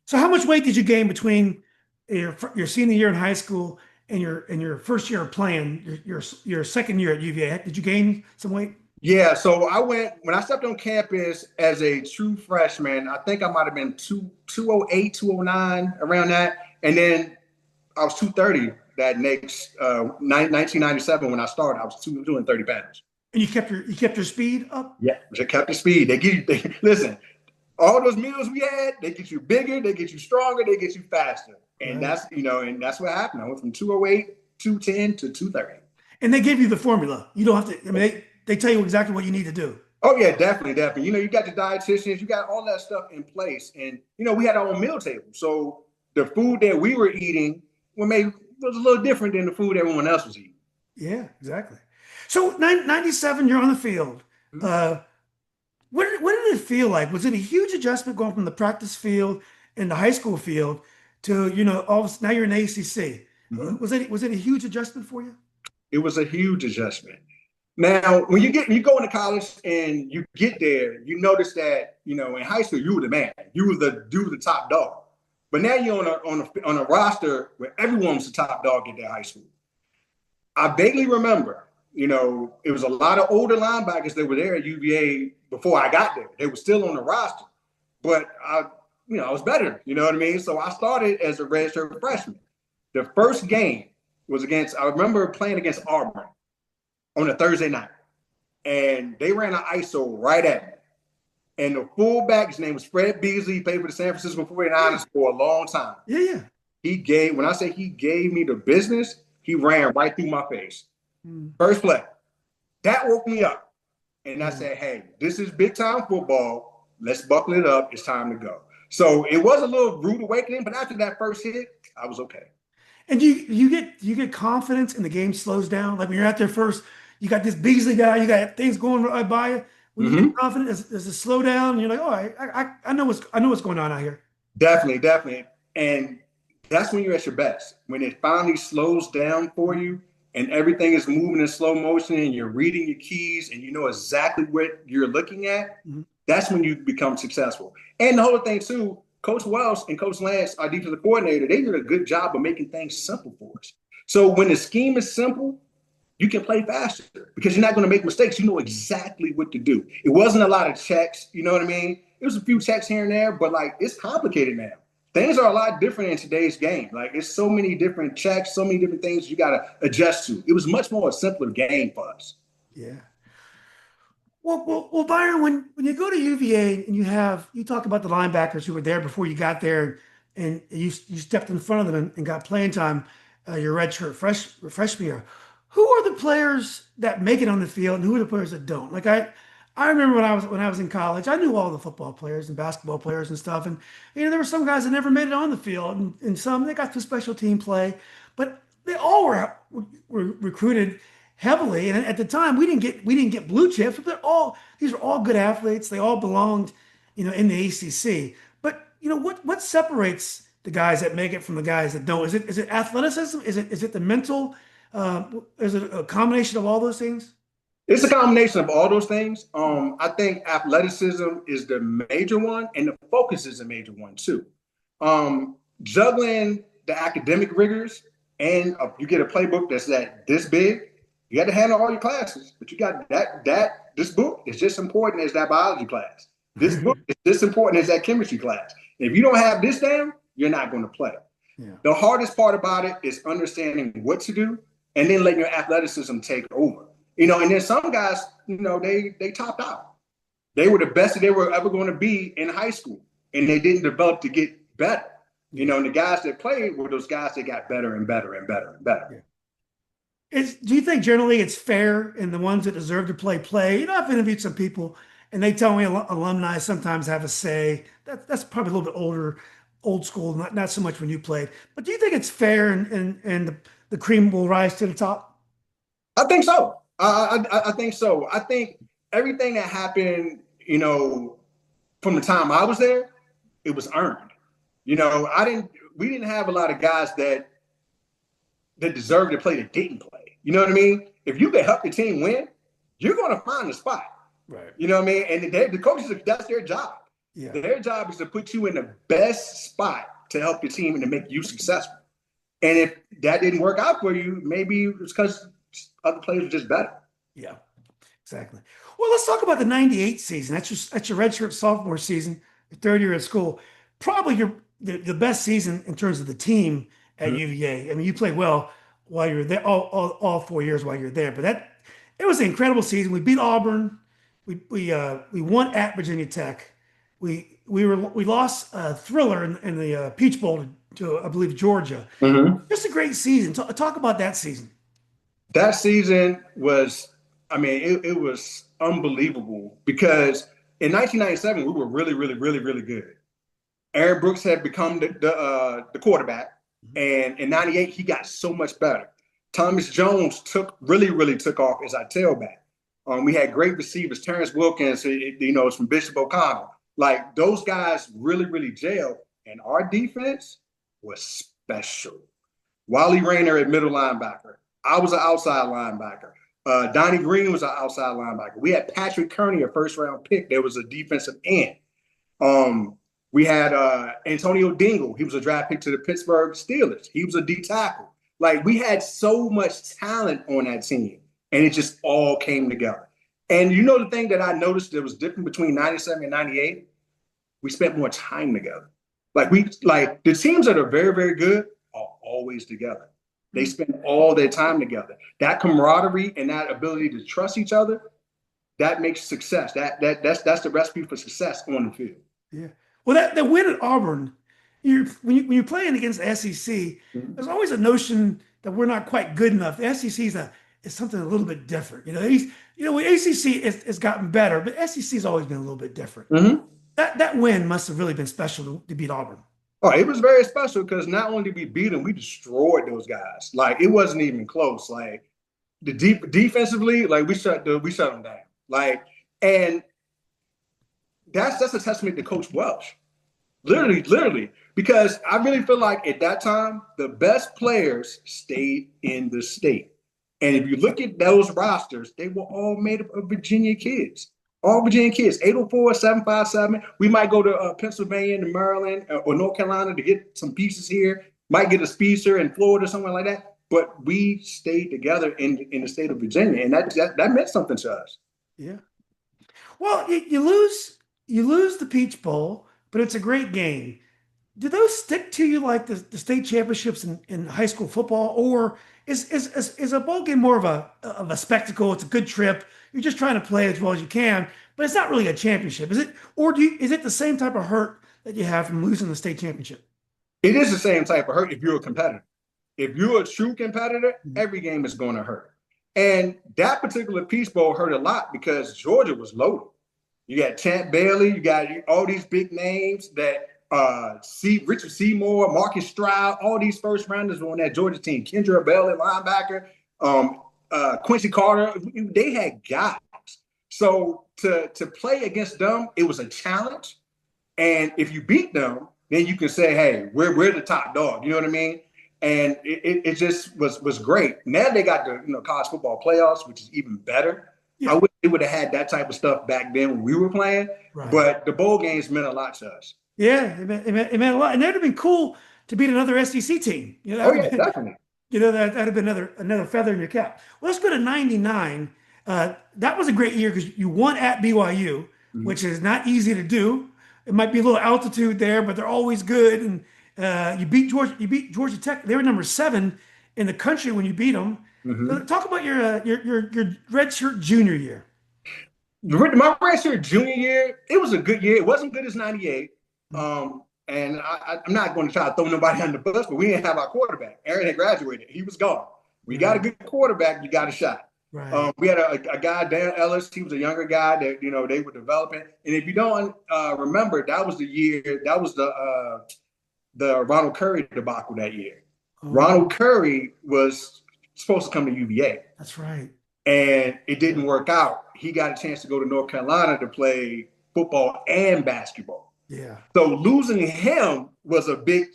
Speaker 1: So how much weight did you gain between your senior year in high school and your first year of playing, your second year at UVA? Did you gain some weight?
Speaker 2: Yeah, so when I stepped on campus as a true freshman, I think I might have been 208, 209, around that. And then I was 230 that next 1997 when I started. I was 230 pounds.
Speaker 1: And you kept your speed up?
Speaker 2: Yeah, just kept the speed. Listen, all those meals we had, they get you bigger, they get you stronger, they get you faster. And
Speaker 1: Right.
Speaker 2: and that's what happened. I went from 208, 210 to 230.
Speaker 1: And they gave you the formula. You don't have to, I mean, they tell you exactly what you need to do.
Speaker 2: Oh yeah, definitely, definitely. You got the dietitians, you got all that stuff in place, and we had our own meal table. So the food that we were eating was a little different than the food everyone else was eating.
Speaker 1: Yeah, exactly. So 97, you're on the field.
Speaker 2: Mhm.
Speaker 1: Uh, what did it feel like? Was it a huge adjustment going from the practice field and the high school field to, now you're in ACC?
Speaker 2: Mhm.
Speaker 1: Was it a huge adjustment for you?
Speaker 2: It was a huge adjustment. Now, when you go into college and you get there, you notice that in high school you were the man, you were the top dog. But now you're on a roster where everyone was the top dog at their high school. I vaguely remember, it was a lot of older linebackers that were there at UVA before I got there. They were still on the roster, but I was better. You know what I mean? So I started as a redshirt freshman. The first game was I remember playing against Auburn on a Thursday night, and they ran an ISO right at me. And the fullback, his name was Fred Beasley, he played for the San Francisco 49ers for a long time.
Speaker 1: Yeah, yeah.
Speaker 2: When I say he gave me the business, he ran right through my face. First play. That woke me up. And I said, hey, this is big time football. Let's buckle it up. It's time to go. So it was a little rude awakening, but after that first hit, I was okay.
Speaker 1: And you get confidence and the game slows down. Like when you're out there first, you got this Beasley guy, you got things going right by you. When you get confident, there's a slowdown, and you're like, oh, I know what's going on out here.
Speaker 2: Definitely, definitely. And that's when you're at your best. When it finally slows down for you and everything is moving in slow motion and you're reading your keys and you know exactly what you're looking at, that's when you become successful. And the whole thing too, Coach Welsh and Coach Lance, our defensive coordinator, they did a good job of making things simple for us. So when the scheme is simple, you can play faster because you're not going to make mistakes. You know exactly what to do. It wasn't a lot of checks. You know what I mean? It was a few checks here and there, but it's complicated now. Things are a lot different in today's game. It's so many different checks, so many different things you got to adjust to. It was much more a simpler game for us.
Speaker 1: Yeah. Well, Byron, when you go to UVA and you talk about the linebackers who were there before you got there, and you stepped in front of them and got playing time, your redshirt freshman year. Who are the players that make it on the field, and who are the players that don't? I remember when I was in college, I knew all the football players and basketball players and stuff, and there were some guys that never made it on the field, and some they got to special team play, but they all were recruited heavily. And at the time, we didn't get blue chips, but these were all good athletes. They all belonged, in the ACC. But what separates the guys that make it from the guys that don't? Is it athleticism? Is it the mental? Is it a combination of all those things?
Speaker 2: It's a combination of all those things. I think athleticism is the major one, and the focus is a major one too. Juggling the academic rigors, and you get a playbook that's this big. You got to handle all your classes, but you got this book is just important as that biology class. This book is just important as that chemistry class. If you don't have this down, you're not going to play.
Speaker 1: Yeah.
Speaker 2: The hardest part about it is understanding what to do and then letting your athleticism take over. And then some guys, they topped out. They were the best that they were ever going to be in high school, and they didn't develop to get better. And the guys that played were those guys that got better and better and better and better.
Speaker 1: Yeah. Do you think generally it's fair and the ones that deserve to play? I've interviewed some people and they tell me alumni sometimes have a say. That's probably a little bit old school, not so much when you played. But do you think it's fair and the cream will rise to the top?
Speaker 2: I think so. I think so. I think everything that happened, from the time I was there, it was earned. We didn't have a lot of guys that deserved to play that didn't play. You know what I mean? If you can help your team win, you're going to find a spot.
Speaker 1: Right.
Speaker 2: You know what I mean? And the coaches, that's their job.
Speaker 1: Yeah.
Speaker 2: Their job is to put you in the best spot to help your team and to make you successful. And if that didn't work out for you, maybe it's because other players were just better.
Speaker 1: Yeah, exactly. Well, let's talk about the '98 season. That's your redshirt sophomore season, your third year at school. Probably the best season in terms of the team at UVA. I mean, you played well while you were there, all 4 years while you were there. But it was an incredible season. We beat Auburn. We won at Virginia Tech. We lost a thriller in the Peach Bowl to I believe Georgia. Just a great season. Talk about that season.
Speaker 2: That season was, it was unbelievable because in 1997 we were really, really, really, really good. Aaron Brooks had become the quarterback, and in '98 he got so much better. Thomas Jones really, really took off as our tailback. We had great receivers. Terrence Wilkins, it's from Bishop O'Connell. Like those guys really, really jailed, and our defense was special. Wally Rayner at middle linebacker. I was an outside linebacker. Donnie Green was an outside linebacker. We had Patrick Kearney, a first-round pick. There was a defensive end. We had Antonio Dingle. He was a draft pick to the Pittsburgh Steelers. He was a D tackle. Like we had so much talent on that team, and it just all came together. And the thing that I noticed that was different between '97 and '98, we spent more time together. Like the teams that are very, very good are always together. They spend all their time together. That camaraderie and that ability to trust each other, that makes success. That's the recipe for success on the field.
Speaker 1: Yeah. Well, that win at Auburn, when you're playing against the SEC, there's always a notion that we're not quite good enough. The SEC is something a little bit different. ACC has gotten better, but SEC has always been a little bit different. That win must have really been special to beat Auburn.
Speaker 2: Oh, it was very special because not only did we beat them, we destroyed those guys. Like it wasn't even close. Like defensively, like we shut them down. Like, and that's a testament to Coach Welsh. Literally, because I really feel like at that time the best players stayed in the state. And if you look at those rosters, they were all made up of Virginia kids. All Virginia kids, 804, 757. We might go to Pennsylvania and Maryland or North Carolina to get some pieces here. Might get a speedster in Florida, somewhere like that. But we stayed together in the state of Virginia, and that meant something to us.
Speaker 1: Yeah. Well, you lose the Peach Bowl, but it's a great game. Do those stick to you like the state championships in high school football, or is a bowl game more of a spectacle? It's a good trip. You're just trying to play as well as you can, but it's not really a championship, is it? Or is it the same type of hurt that you have from losing the state championship?
Speaker 2: It is the same type of hurt if you're a competitor. If you're a true competitor, every game is going to hurt. And that particular Peach Bowl hurt a lot because Georgia was loaded. You got Champ Bailey, you got all these big names that Richard Seymour, Marcus Stroud, all these first rounders on that Georgia team. Kendra Bell at linebacker, Quincy Carter, they had guys. So to play against them, it was a challenge. And if you beat them, then you can say, hey, we're the top dog. You know what I mean? And it just was great. Now they got the college football playoffs, which is even better. Yeah. I wish they would have had that type of stuff back then when we were playing. Right. But the bowl games meant a lot to us.
Speaker 1: Yeah, it meant a lot. And that would have been cool to beat another SEC team.
Speaker 2: Definitely.
Speaker 1: That'd have been another feather in your cap. Well, let's go to '99. That was a great year because you won at BYU, which is not easy to do. It might be a little altitude there, but they're always good. And you beat Georgia Tech. They were number 7 in the country when you beat them. So talk about your redshirt junior year.
Speaker 2: My redshirt junior year, it was a good year. It wasn't good as '98. And I'm not going to try to throw nobody under the bus, but we didn't have our quarterback. Aaron had graduated. He was gone. We got a good quarterback. You got a shot. Right. We had a guy, Dan Ellis. He was a younger guy that, they were developing. And if you don't remember, that was the year, that was the Ronald Curry debacle that year. Ronald Curry was supposed to come to UVA.
Speaker 1: That's right.
Speaker 2: and it didn't work out. He got a chance to go to North Carolina to play football and basketball.
Speaker 1: Yeah.
Speaker 2: So losing him was a big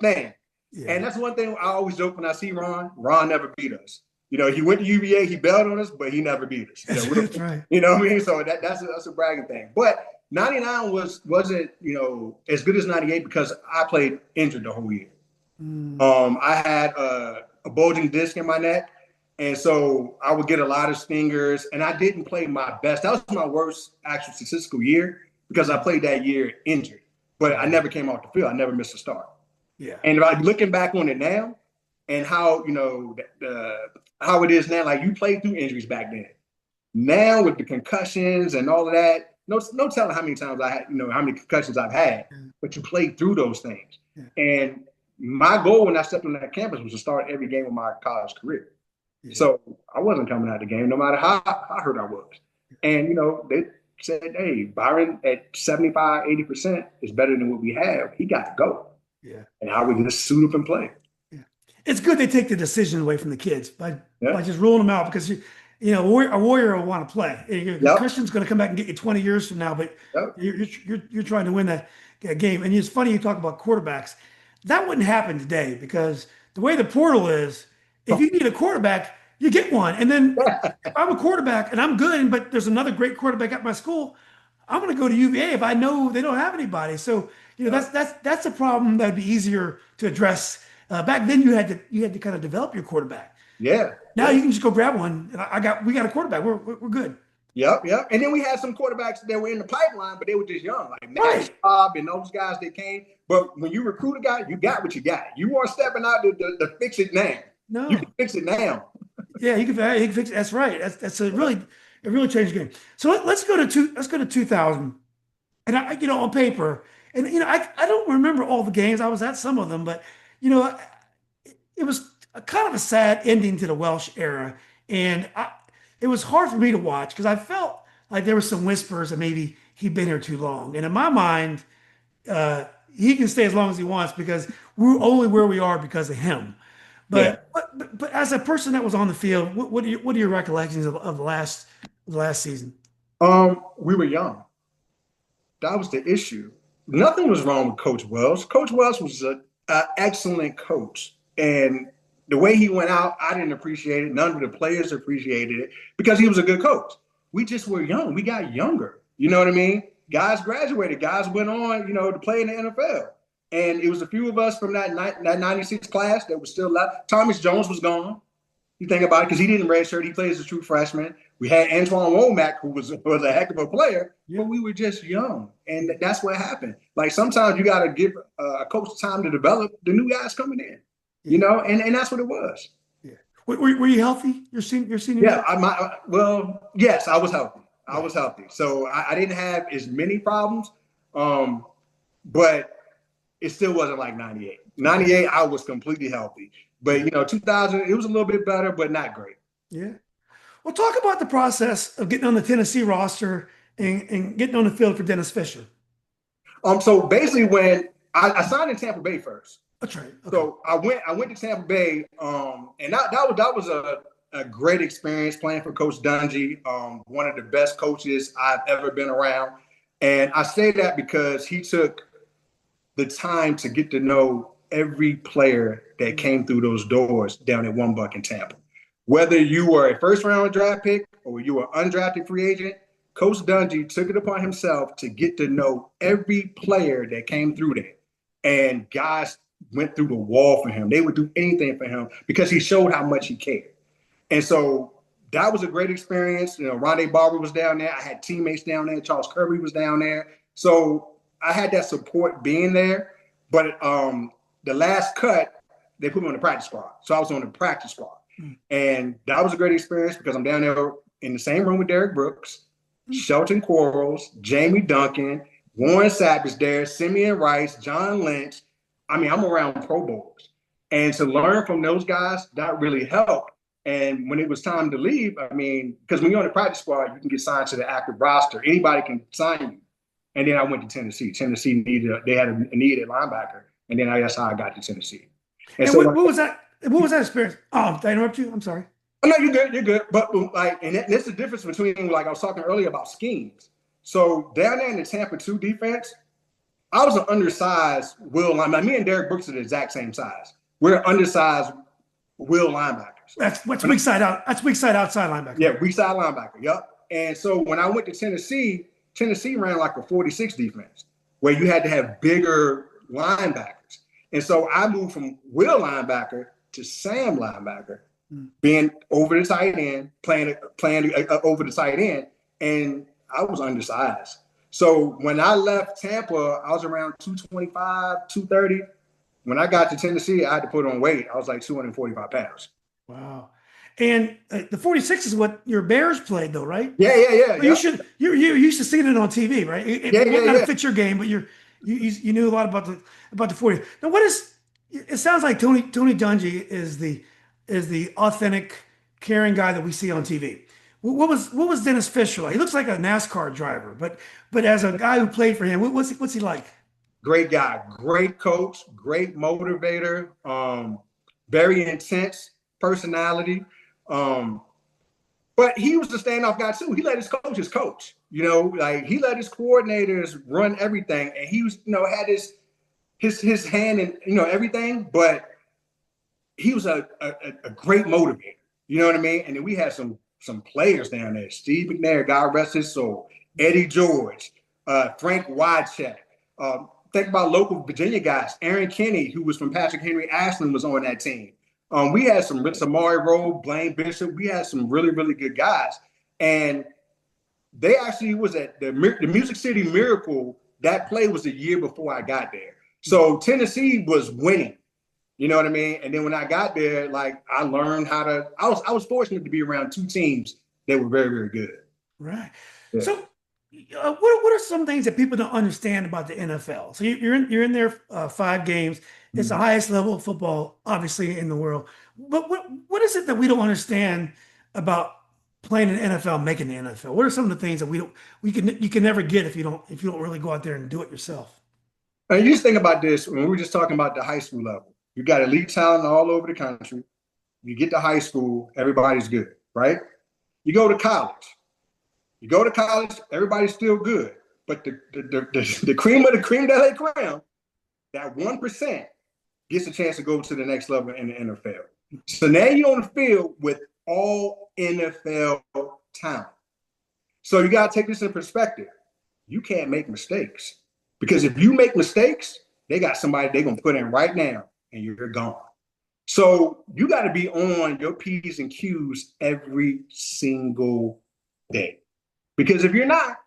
Speaker 2: thing.
Speaker 1: Yeah.
Speaker 2: And that's one thing I always joke when I see Ron. Ron never beat us. You know, he went to UVA, he bailed on us, but he never beat us.
Speaker 1: That's right.
Speaker 2: You know what I mean? So that's a bragging thing. But 99 wasn't, as good as 98 because I played injured the whole year. I had a bulging disc in my neck. And so I would get a lot of stingers, and I didn't play my best. That was my worst actual statistical year because I played that year injured, but I never came off the field. I never missed a start.
Speaker 1: Yeah.
Speaker 2: And if I'm looking back on it now and how, how it is now, like you played through injuries back then. Now with the concussions and all of that, no telling how many times I had, how many concussions I've had, but you played through those things. Yeah. And my goal when I stepped on that campus was to start every game of my college career. Yeah. So I wasn't coming out of the game no matter how hurt I was. And, they said, hey, Byron at 75, 80% is better than what we have. He got to go.
Speaker 1: Yeah. And
Speaker 2: I would just suit up and play.
Speaker 1: Yeah. It's good they take the decision away from the kids by just ruling them out because, a warrior will want to play. Your concussion's going to come back and get you 20 years from now, but you're trying to win that game. And it's funny you talk about quarterbacks. That wouldn't happen today because the way the portal is, if you need a quarterback, you get one. And then if I'm a quarterback and I'm good, but there's another great quarterback at my school, I'm going to go to UVA if I know they don't have anybody. So, that's a problem that would be easier to address. Back then you had to kind of develop your quarterback.
Speaker 2: Yeah.
Speaker 1: Now you can just go grab one. And we got a quarterback. We're good.
Speaker 2: Yep. And then we had some quarterbacks that were in the pipeline, but they were just young, like Matt Bob and those guys that came. But when you recruit a guy, you got what you got. You weren't stepping out to fix it now. No, you can fix it now.
Speaker 1: Yeah, he can fix it. That's right. That's it really changed the game. So let's go to 2000. And on paper, and I don't remember all the games. I was at some of them, but it was kind of a sad ending to the Welsh era, and it was hard for me to watch because I felt like there were some whispers that maybe he'd been here too long. And in my mind, he can stay as long as he wants because we're only where we are because of him. But as a person that was on the field, what are your recollections of the last season?
Speaker 2: We were young. That was the issue. Nothing was wrong with Coach Welsh. Coach Welsh was an excellent coach. And the way he went out, I didn't appreciate it. None of the players appreciated it because he was a good coach. We just were young. We got younger. You know what I mean? Guys graduated. Guys went on, to play in the NFL. And it was a few of us from that 96 class that was still left. Thomas Jones was gone. You think about it, because he didn't redshirt. He played as a true freshman. We had Antoine Womack, who was a heck of a player, but we were just young. And that's what happened. Like sometimes you got to give a coach time to develop the new guys coming in, and that's what it was.
Speaker 1: Yeah. Were you healthy your senior year?
Speaker 2: Yeah. Yes, I was healthy. I was healthy. So I didn't have as many problems, but it still wasn't like 98. 98, I was completely healthy. But, 2000, it was a little bit better, but not great.
Speaker 1: Yeah. Well, talk about the process of getting on the Tennessee roster and getting on the field for Dennis Fisher.
Speaker 2: So basically when I signed in Tampa Bay first.
Speaker 1: That's right. Okay.
Speaker 2: So I went to Tampa Bay, and that was a great experience playing for Coach Dungy, one of the best coaches I've ever been around. And I say that because he took the time to get to know every player that came through those doors down at One Buck in Tampa. Whether you were a first-round draft pick or you were an undrafted free agent, Coach Dungy took it upon himself to get to know every player that came through there. And guys went through the wall for him. They would do anything for him because he showed how much he cared. And so that was a great experience. Rondé Barber was down there. I had teammates down there. Charles Kirby was down there. So I had that support being there. But the last cut, they put me on the practice squad. So I was on the practice squad. And that was a great experience because I'm down there in the same room with Derrick Brooks, Shelton Quarles, Jamie Duncan, Warren Sapp is there, Simeon Rice, John Lynch. I mean, I'm around Pro Bowlers. And to learn from those guys, that really helped. And when it was time to leave, I mean, because when you're on the practice squad, you can get signed to the active roster. Anybody can sign you. And then I went to Tennessee. Tennessee they had a need at linebacker. And then that's how I got to Tennessee.
Speaker 1: And so what was that experience? Oh, did I interrupt you? I'm sorry.
Speaker 2: Oh, no, you're good. You're good. But like, and that's the difference between, like I was talking earlier about schemes. So down there in the Tampa 2 defense, I was an undersized will linebacker. Me and Derek Brooks are the exact same size. We're undersized will linebackers.
Speaker 1: That's weak side out. That's weak side outside linebacker.
Speaker 2: Yeah, weak side linebacker. Yep. And so when I went to Tennessee, Tennessee ran like a 46 defense where you had to have bigger linebackers. And so I moved from will linebacker to Sam linebacker, being over the tight end, playing over the tight end, and I was undersized. So when I left Tampa, I was around 225, 230. When I got to Tennessee, I had to put on weight. I was like 245 pounds.
Speaker 1: Wow. And the 46 is what your Bears played, though, right?
Speaker 2: Yeah.
Speaker 1: Well, you used to see it on TV, right? It might not fit your game, but you knew a lot about the 40. Now, it sounds like Tony Dungy is the authentic, caring guy that we see on TV. What was Dennis Fisher like? He looks like a NASCAR driver, but as a guy who played for him, what's he like?
Speaker 2: Great guy, great coach, great motivator, very intense personality. But he was the standoff guy too. He let his coaches coach. Like he let his coordinators run everything, and he was, had his hand in everything. But he was a great motivator. You know what I mean? And then we had some players down there. Steve McNair, God rest his soul. Eddie George, Frank Wycheck. Think about local Virginia guys. Aaron Kinney, who was from Patrick Henry Ashland, was on that team. We had some Samari Rowe, Blaine Bishop. We had some really, really good guys. And they actually was at the Music City Miracle. That play was a year before I got there. So Tennessee was winning. You know what I mean? And then when I got there, like I learned how to. I was fortunate to be around two teams that were very, very good.
Speaker 1: Right. Yeah. So, what are some things that people don't understand about the NFL? So you're in there 5 games. It's the highest level of football, obviously, in the world. But what is it that we don't understand about playing in the NFL, making the NFL? What are some of the things that you can never get if you don't really go out there and do it yourself?
Speaker 2: And you just think about this when we were just talking about the high school level. You got elite talent all over the country. You get to high school, everybody's good, right? You go to college, everybody's still good. But the cream of the cream de la creme, that 1% gets a chance to go to the next level in the NFL. So now you're on the field with all NFL talent. So you got to take this in perspective. You can't make mistakes. Because if you make mistakes, they got somebody they're going to put in right now, and you're gone. So you got to be on your P's and Q's every single day. Because if you're not,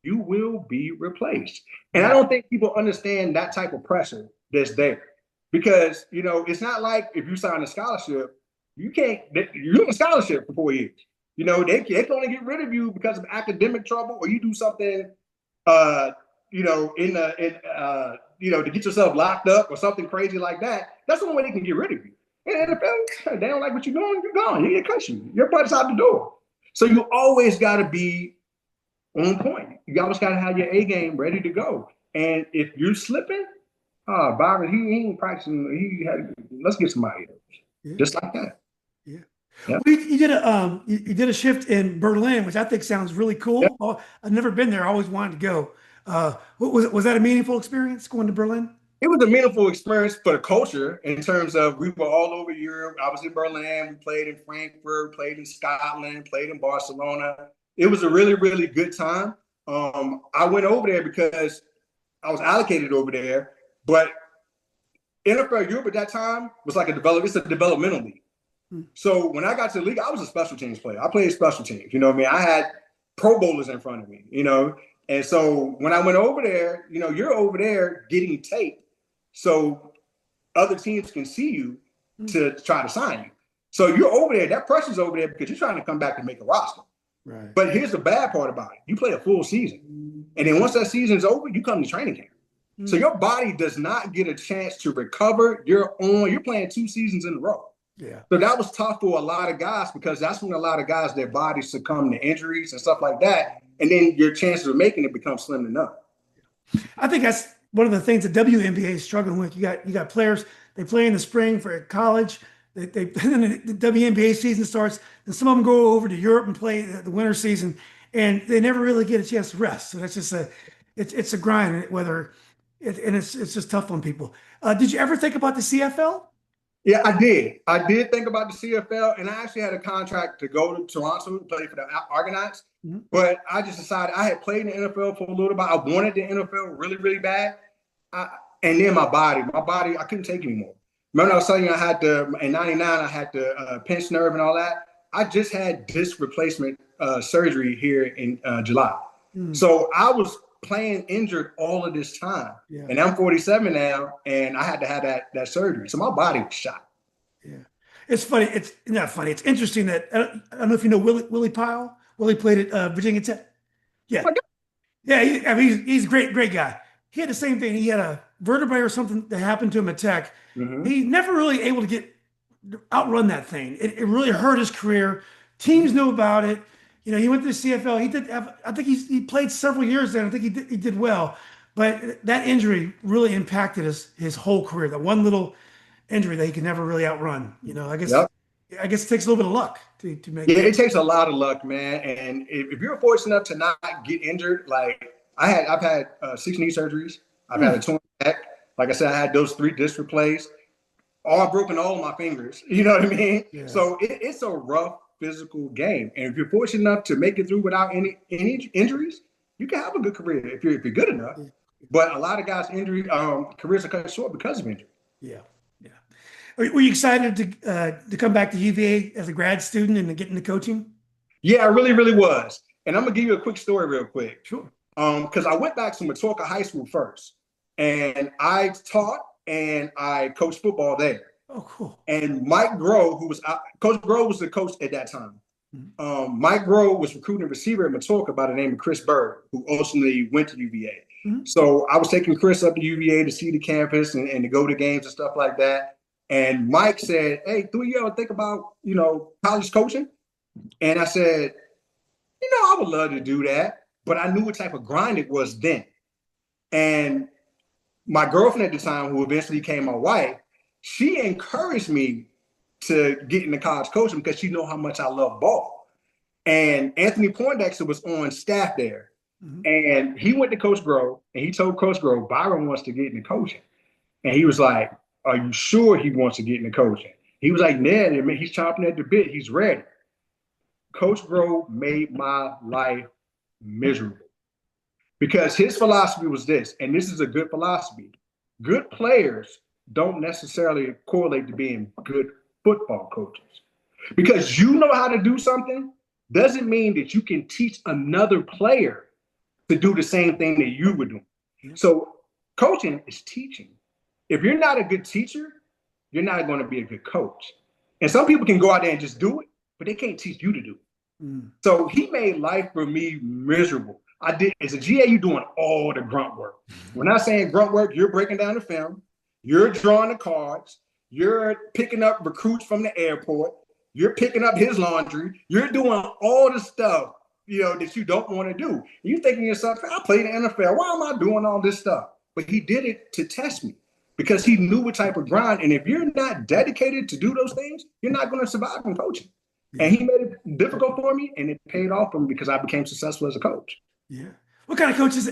Speaker 2: you will be replaced. And I don't think people understand that type of pressure that's there. Because, it's not like if you sign a scholarship, you're on a scholarship for 4 years. They can only get rid of you because of academic trouble, or you do something, to get yourself locked up or something crazy like that. That's the only way they can get rid of you. And NFL, they don't like what you're doing, you're gone. You get cut you. Your butt's out the door. So you always got to be on point. You always got to have your A game ready to go. And if you're slipping, Byron, he ain't practicing. Let's get somebody else. Just like that.
Speaker 1: Yeah. Well, you did a shift in Berlin, which I think sounds really cool. Yep. I've never been there. I always wanted to go. Was that a meaningful experience going to Berlin?
Speaker 2: It was a meaningful experience for the culture in terms of we were all over Europe. I was in Berlin. We played in Frankfurt, played in Scotland, played in Barcelona. It was a really, really good time. I went over there because I was allocated over there, but NFL Europe at that time was like it's a developmental league. So when I got to the league, I was a special teams player. I played special teams. I had Pro Bowlers in front of me, And so when I went over there, you're over there getting tape so other teams can see you to try to sign you. So you're over there, that pressure's over there because you're trying to come back and make a roster.
Speaker 1: Right.
Speaker 2: But here's the bad part about it. You play a full season. And then once that season's over, you come to training camp. So your body does not get a chance to recover. You're playing 2 seasons in a row.
Speaker 1: Yeah.
Speaker 2: So that was tough for a lot of guys because that's when a lot of guys, their bodies succumb to injuries and stuff like that. And then your chances of making it become slim to none.
Speaker 1: I think that's one of the things the WNBA is struggling with. You got players, they play in the spring for college, Then the WNBA season starts, and some of them go over to Europe and play the winter season, and they never really get a chance to rest. So that's just it's a grind. And it's just tough on people. Did you ever think about the CFL?
Speaker 2: Yeah, I did. I did think about the CFL, and I actually had a contract to go to Toronto to play for the Argonauts.
Speaker 1: Mhm.
Speaker 2: But I just decided I had played in the NFL for a little bit. I wanted the NFL really, really bad. And then my body, I couldn't take it anymore. Remember I was telling you in '99, I had the pinched nerve and all that. I just had disc replacement surgery here in July.
Speaker 1: Mm.
Speaker 2: So I was playing injured all of this time.
Speaker 1: Yeah.
Speaker 2: And I'm 47 now, and I had to have that surgery. So my body was shot.
Speaker 1: Yeah. It's funny. It's not funny. It's interesting that I don't know if you know Willie Pyle. Willie played at Virginia Tech. Yeah.
Speaker 2: Oh
Speaker 1: Yeah. I mean, he's a great guy. He had the same thing. He had a vertebrae or something that happened to him at Tech.
Speaker 2: Mm-hmm.
Speaker 1: He never really able to outrun that thing. It really hurt his career. Teams knew about it. He went to the CFL. I think he played several years there. I think he did well, but that injury really impacted his whole career. That one little injury that he could never really outrun.
Speaker 2: Yep.
Speaker 1: I guess it takes a little bit of luck to make.
Speaker 2: Yeah, it takes a lot of luck, man. And if you're fortunate enough to not get injured, like I've had 6 knee surgeries. I've had a torn back. Like I said, I had those 3 disc replaced. I've broken all of my fingers. You know what I mean?
Speaker 1: Yeah.
Speaker 2: So it's a rough physical game. And if you're fortunate enough to make it through without any injuries, you can have a good career if you're good enough.
Speaker 1: Yeah.
Speaker 2: But a lot of guys' careers are cut short because of injury.
Speaker 1: Yeah. Were you excited to come back to UVA as a grad student and to get into coaching?
Speaker 2: Yeah, I really, really was. And I'm gonna give you a quick story real quick.
Speaker 1: Sure.
Speaker 2: Because I went back to Matoaca High School first, and I taught and I coached football there.
Speaker 1: Oh, cool.
Speaker 2: And Mike Groh, Coach Groh was the coach at that time.
Speaker 1: Mm-hmm.
Speaker 2: Mike Groh was recruiting a receiver at Matoaca by the name of Chris Bird, who ultimately went to UVA.
Speaker 1: Mm-hmm.
Speaker 2: So I was taking Chris up to UVA to see the campus and to go to games and stuff like that. And Mike said, "Hey, do you ever think about, college coaching?" And I said, I would love to do that, but I knew what type of grind it was then. And my girlfriend at the time, who eventually became my wife, she encouraged me to get into college coaching because she knew how much I love ball. And Anthony Poindexter was on staff there. Mm-hmm. And he went to Coach Groh, and he told Coach Groh, Byron wants to get into coaching. And he was like, "Are you sure he wants to get into coaching?" He was like, "Ned, he's chomping at the bit. He's ready." Coach Groh made my life miserable because his philosophy was this, and this is a good philosophy. Good players don't necessarily correlate to being good football coaches. Because you know how to do something doesn't mean that you can teach another player to do the same thing that you were doing. So coaching is teaching. If you're not a good teacher, you're not going to be a good coach. And some people can go out there and just do it, but they can't teach you to do it. So he made life for me miserable. As a GA, you're doing all the grunt work. We're not saying grunt work, you're breaking down the film, you're drawing the cards, you're picking up recruits from the airport, you're picking up his laundry, you're doing all the stuff, that you don't want to do. You're thinking to yourself, I played in the NFL, why am I doing all this stuff? But he did it to test me because he knew what type of grind. And if you're not dedicated to do those things, you're not going to survive in coaching. Yeah. And he made it difficult for me, and it paid off for me because I became successful as a coach.
Speaker 1: Yeah. What kind of coaches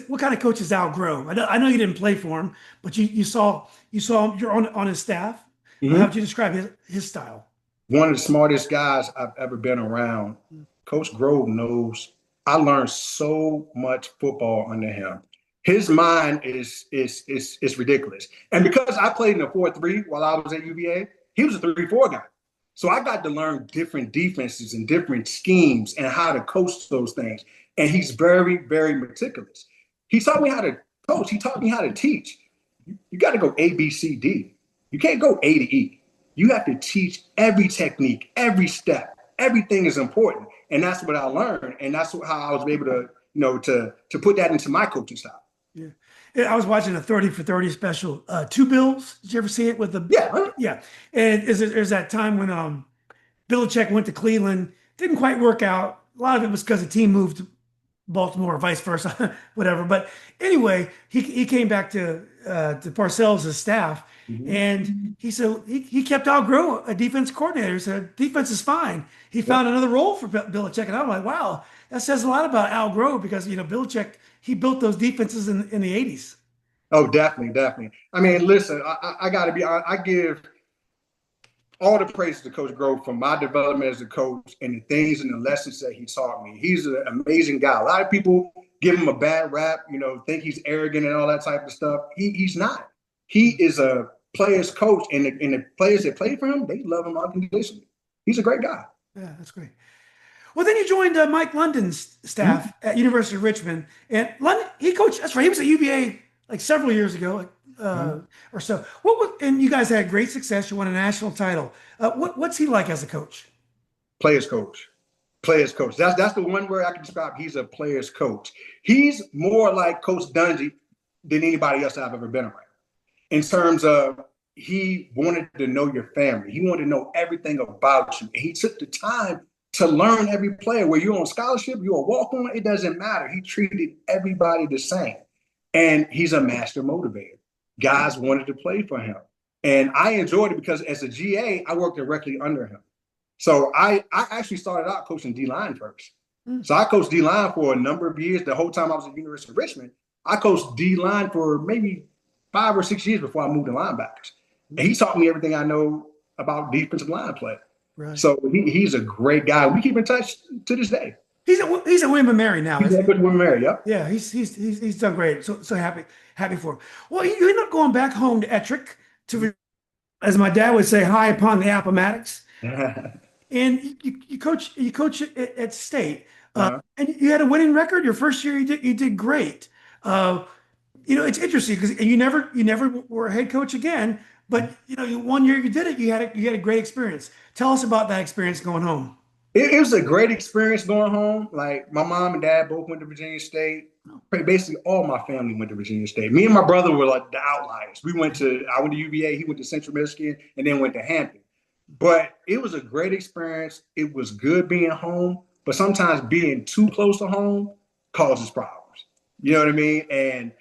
Speaker 1: Al Groh? I know you didn't play for him, but you saw you're on his staff. Mm-hmm. How would you describe his style?
Speaker 2: One of the smartest guys I've ever been around. Coach Groh knows. I learned so much football under him. His mind is ridiculous. And because I played in a 4-3 while I was at UVA, he was a 3-4 guy. So I got to learn different defenses and different schemes and how to coach those things. And he's very, very meticulous. He taught me how to coach. He taught me how to teach. You got to go A, B, C, D. You can't go A to E. You have to teach every technique, every step. Everything is important. And that's what I learned. And that's how I was able to, to put that into my coaching style.
Speaker 1: Yeah. I was watching a 30 for 30 special, Two Bills. Did you ever see it with the?
Speaker 2: Yeah.
Speaker 1: Yeah. And there's that time when Belichick went to Cleveland, didn't quite work out. A lot of it was because the team moved to Baltimore or vice versa, whatever. But anyway, he came back to Parcells' staff,
Speaker 2: Mhm.
Speaker 1: And he said he kept outgrow a defense coordinator. He said defense is fine. He
Speaker 2: Yep.
Speaker 1: found another role for Belichick, and I'm like, wow, that says a lot about Al Grove because Belichick he built those defenses in the '80s.
Speaker 2: Oh, definitely, definitely. I
Speaker 1: Yeah,
Speaker 2: mean, listen, I got to be. I give all the praise to Coach Grove for my development as a coach and the things and the lessons that he taught me. He's an amazing guy. A lot of people give him a bad rap, think he's arrogant and all that type of stuff. He's not. He is a player's coach, and the players that play for him, they love him unconditionally. He's a great guy.
Speaker 1: yeah, that's great. Well, then you joined Mike London's
Speaker 2: Mhm.
Speaker 1: staff at University of Richmond, and London he coached. That's right, he was at UVA like several years ago, like
Speaker 2: Mhm.
Speaker 1: or so. What was, and you guys had great success. You won a national title. What's he like as a coach?
Speaker 2: Players coach. Players coach. That's the one word I can describe. He's a players coach. He's more like Coach Dungy than anybody else I've ever been around. In terms of he wanted to know your family. He wanted to know everything about you. And he took the time to learn every player. Where you're on scholarship, you're a walk-on, it doesn't matter. He treated everybody the same. And he's a master motivator. Guys wanted to play for him. And I enjoyed it because as a GA, I worked directly under him. So I actually started out coaching D-line first.
Speaker 1: Hmm.
Speaker 2: So I coached D-line for a number of years. The whole time I was at University of Richmond, I coached D-line for maybe 5 or 6 years before I moved to linebackers. And he taught me everything I know about defensive line play.
Speaker 1: Right.
Speaker 2: So he's a great guy. We keep in touch to this day.
Speaker 1: He's at William and Mary now,
Speaker 2: He's
Speaker 1: isn't
Speaker 2: a
Speaker 1: he?
Speaker 2: good woman, Mary. Yep.
Speaker 1: Yeah, he's done great. So happy for him. Well, you end up going back home to Ettrick to, as my dad would say, high upon the Appomattox. And you coach at State,
Speaker 2: Uh-huh.
Speaker 1: and you had a winning record. Your first year, you did great. Uh, it's interesting because you never were a head coach again. But 1 year you did it. You had a great experience. Tell us about that experience going home.
Speaker 2: It was a great experience going home. Like my mom and dad both went to Virginia State. Basically, all my family went to Virginia State. Me and my brother were like the outliers. I went to UVA, he went to Central Michigan, and then went to Hampton. But it was a great experience. It was good being home, but sometimes being too close to home causes problems. You know what I mean? And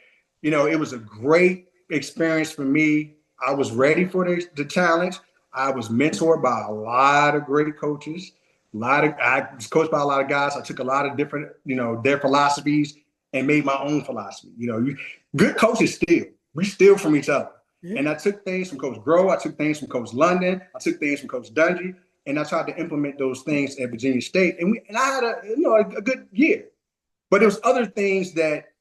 Speaker 2: it was a great experience for me. I was ready for the challenge. I was mentored by a lot of great coaches. I was coached by a lot of guys. I took a lot of different, their philosophies and made my own philosophy. Good coaches steal. We steal from each other.
Speaker 1: Yeah.
Speaker 2: And I took things from Coach Grow. I took things from Coach London. I took things from Coach Dungy, and I tried to implement those things at Virginia State. And I had a good year. But there was other things that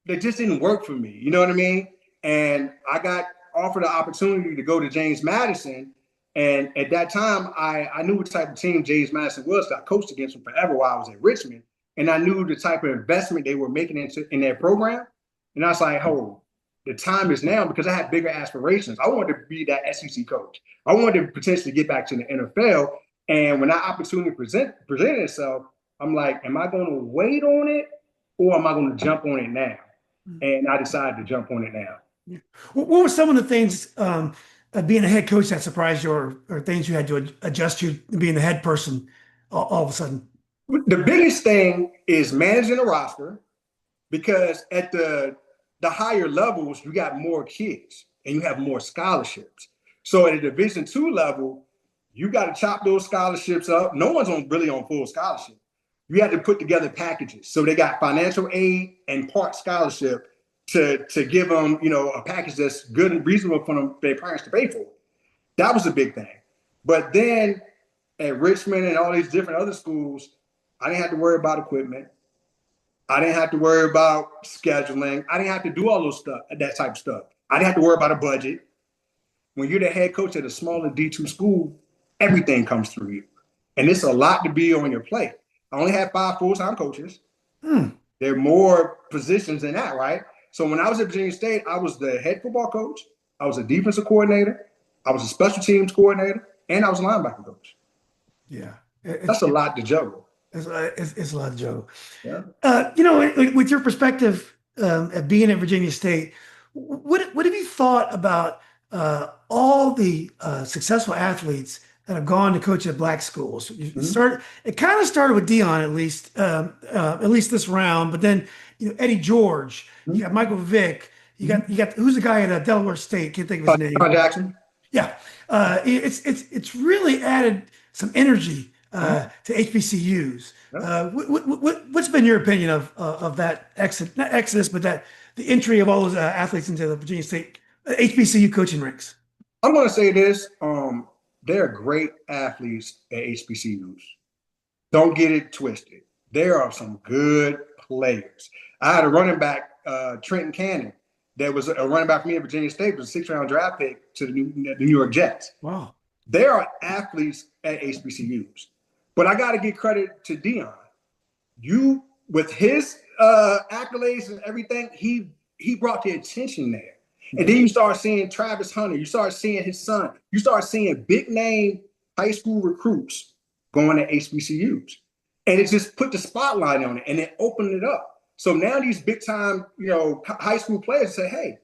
Speaker 2: just didn't work for me. You know what I mean? And I got offered the opportunity to go to James Madison. And at that time, I knew what type of team James Madison was. I coached against them forever while I was at Richmond. And I knew the type of investment they were making in their program. And I was like, oh, the time is now because I had bigger aspirations. I wanted to be that SEC coach. I wanted to potentially get back to the NFL. And when that opportunity presented itself, I'm like, am I going to wait on it or am I going to jump on it now? And I decided to jump on it now.
Speaker 1: Yeah. What were some of the things being a head coach that surprised you, or things you had to adjust to being the head person all of a sudden?
Speaker 2: The biggest thing is managing a roster because at the higher levels, you got more kids and you have more scholarships. So at a Division II level, you got to chop those scholarships up. No one's really on full scholarship. You had to put together packages. So they got financial aid and part scholarship to give them, a package that's good and reasonable for them, their parents to pay for. That was a big thing. But then at Richmond and all these different other schools, I didn't have to worry about equipment. I didn't have to worry about scheduling. I didn't have to do all that type of stuff. I didn't have to worry about a budget. When you're the head coach at a smaller D2 school, everything comes through you. And it's a lot to be on your plate. I only had 5 full-time coaches.
Speaker 1: Hmm.
Speaker 2: There are more positions than that, right? So when I was at Virginia State, I was the head football coach. I was a defensive coordinator. I was a special teams coordinator. And I was a linebacker coach.
Speaker 1: Yeah.
Speaker 2: That's a lot to juggle.
Speaker 1: It's a lot of juggle.
Speaker 2: Yeah.
Speaker 1: With your perspective at being at Virginia State, what have you thought about all the successful athletes that have gone to coach at black schools? It kind of started with Dion, at least this round, but then Eddie George, you got Michael Vick, You got who's the guy at Delaware State? Can't think of his name.
Speaker 2: Jackson.
Speaker 1: Yeah, it's really added some energy to HBCUs.
Speaker 2: Yeah.
Speaker 1: What's been your opinion of that exit, not exodus, but that the entry of all those athletes into the Virginia State HBCU coaching ranks?
Speaker 2: I'm going to say this. They're great athletes at HBCUs. Don't get it twisted. There are some good players. I had a running back, Trenton Cannon, that was a running back for me at Virginia State, was a 6th-round draft pick to the New York Jets.
Speaker 1: Wow.
Speaker 2: There are athletes at HBCUs. But I got to give credit to Deion. With his accolades and everything, he brought the attention there. And then you start seeing Travis Hunter. You start seeing his son. You start seeing big-name high school recruits going to HBCUs. And it just put the spotlight on it, and it opened it up. So now these big-time, high school players say, hey,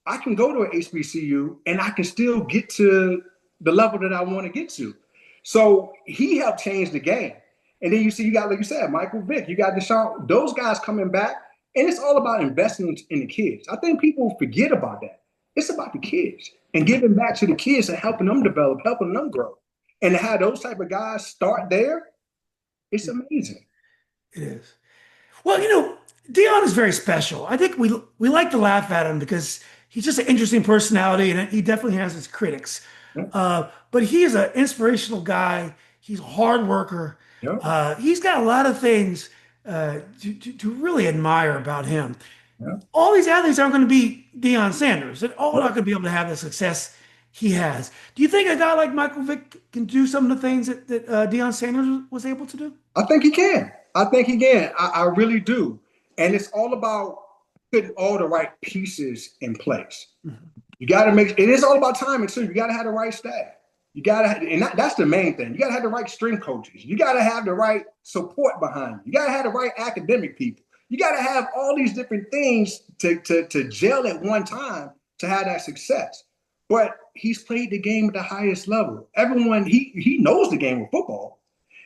Speaker 2: I can go to an HBCU, and I can still get to the level that I want to get to. So he helped change the game. And then you got, like you said, Michael Vick, you got Deshaun, those guys coming back. And it's all about investing in the kids. I think people forget about that. It's about the kids and giving back to the kids and helping them develop, helping them grow. And to have those type of guys start there, it's amazing.
Speaker 1: It is. Well, Deion is very special. I think we like to laugh at him because he's just an interesting personality, and he definitely has his critics.
Speaker 2: Yeah.
Speaker 1: But he is an inspirational guy. He's a hard worker.
Speaker 2: Yeah.
Speaker 1: He's got a lot of things to really admire about him.
Speaker 2: Yeah.
Speaker 1: All these athletes aren't going to be Deion Sanders. They're all not going to be able to have the success he has. Do you think a guy like Michael Vick can do some of the things that Deion Sanders was able to do?
Speaker 2: I think he can. I really do. And it's all about putting all the right pieces in place. Mm-hmm. You got to it is all about timing too. You got to have the right staff. You got to and that's the main thing. You got to have the right strength coaches. You got to have the right support behind you. You got to have the right academic people. You got to have all these different things to gel at one time to have that success. But he's played the game at the highest level. Everyone, he knows the game of football.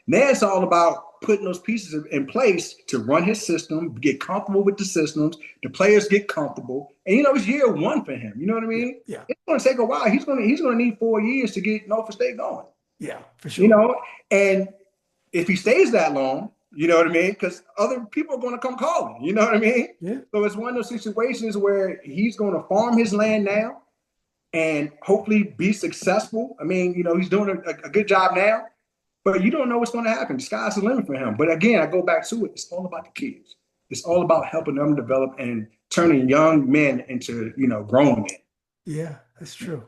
Speaker 2: Now it's all about putting those pieces in place to run his system, get comfortable with the systems, the players get comfortable. And, it's year one for him. You know what I mean?
Speaker 1: Yeah. It's
Speaker 2: going to take a while. He's going to need 4 years to get Norfolk State going.
Speaker 1: Yeah, for sure.
Speaker 2: And if he stays that long, you know what I mean? Because other people are going to come calling. You know what I mean?
Speaker 1: Yeah.
Speaker 2: So it's one of those situations where he's going to farm his land now and hopefully be successful. I mean, he's doing a good job now. But you don't know what's going to happen. The sky's the limit for him. But again, I go back to it. It's all about the kids. It's all about helping them develop and turning young men into, grown men.
Speaker 1: Yeah, that's true.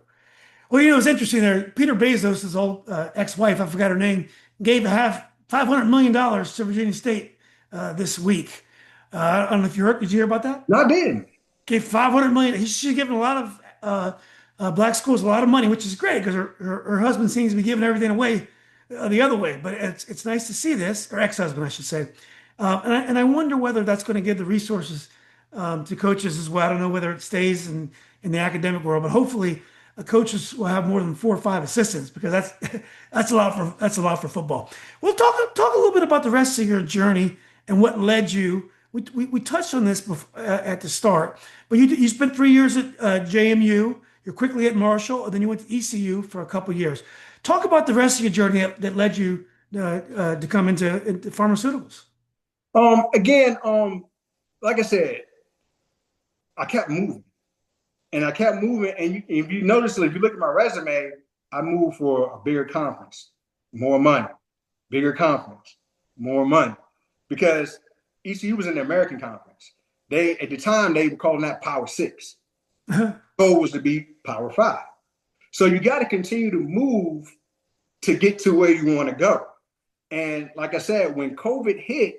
Speaker 1: Well, it's interesting there. Peter Bezos' old ex-wife, I forgot her name, gave $500 million to Virginia State this week. I don't know if you heard. Did you hear about that?
Speaker 2: No, I didn't.
Speaker 1: Gave $500 million. She's giving a lot of black schools a lot of money, which is great because her husband seems to be giving everything away the other way. But it's nice to see this, or ex-husband, I should say. And I wonder whether that's going to give the resources to coaches as well. I don't know whether it stays in the academic world, but hopefully coaches will have more than 4 or 5 assistants because that's a lot for football. We'll talk a little bit about the rest of your journey and what led you. We touched on this at the start, but you spent 3 years at JMU. You're quickly at Marshall, and then you went to ECU for a couple years. Talk about the rest of your journey that led you to come into pharmaceuticals.
Speaker 2: Again, like I said, I kept moving. And I kept moving. And if you notice, if you look at my resume, I moved for a bigger conference, more money, bigger conference, more money. Because ECU was in the American Conference. At the time, they were calling that Power 6. Goal was to be Power 5. So you got to continue to move to get to where you want to go. And like I said, when COVID hit,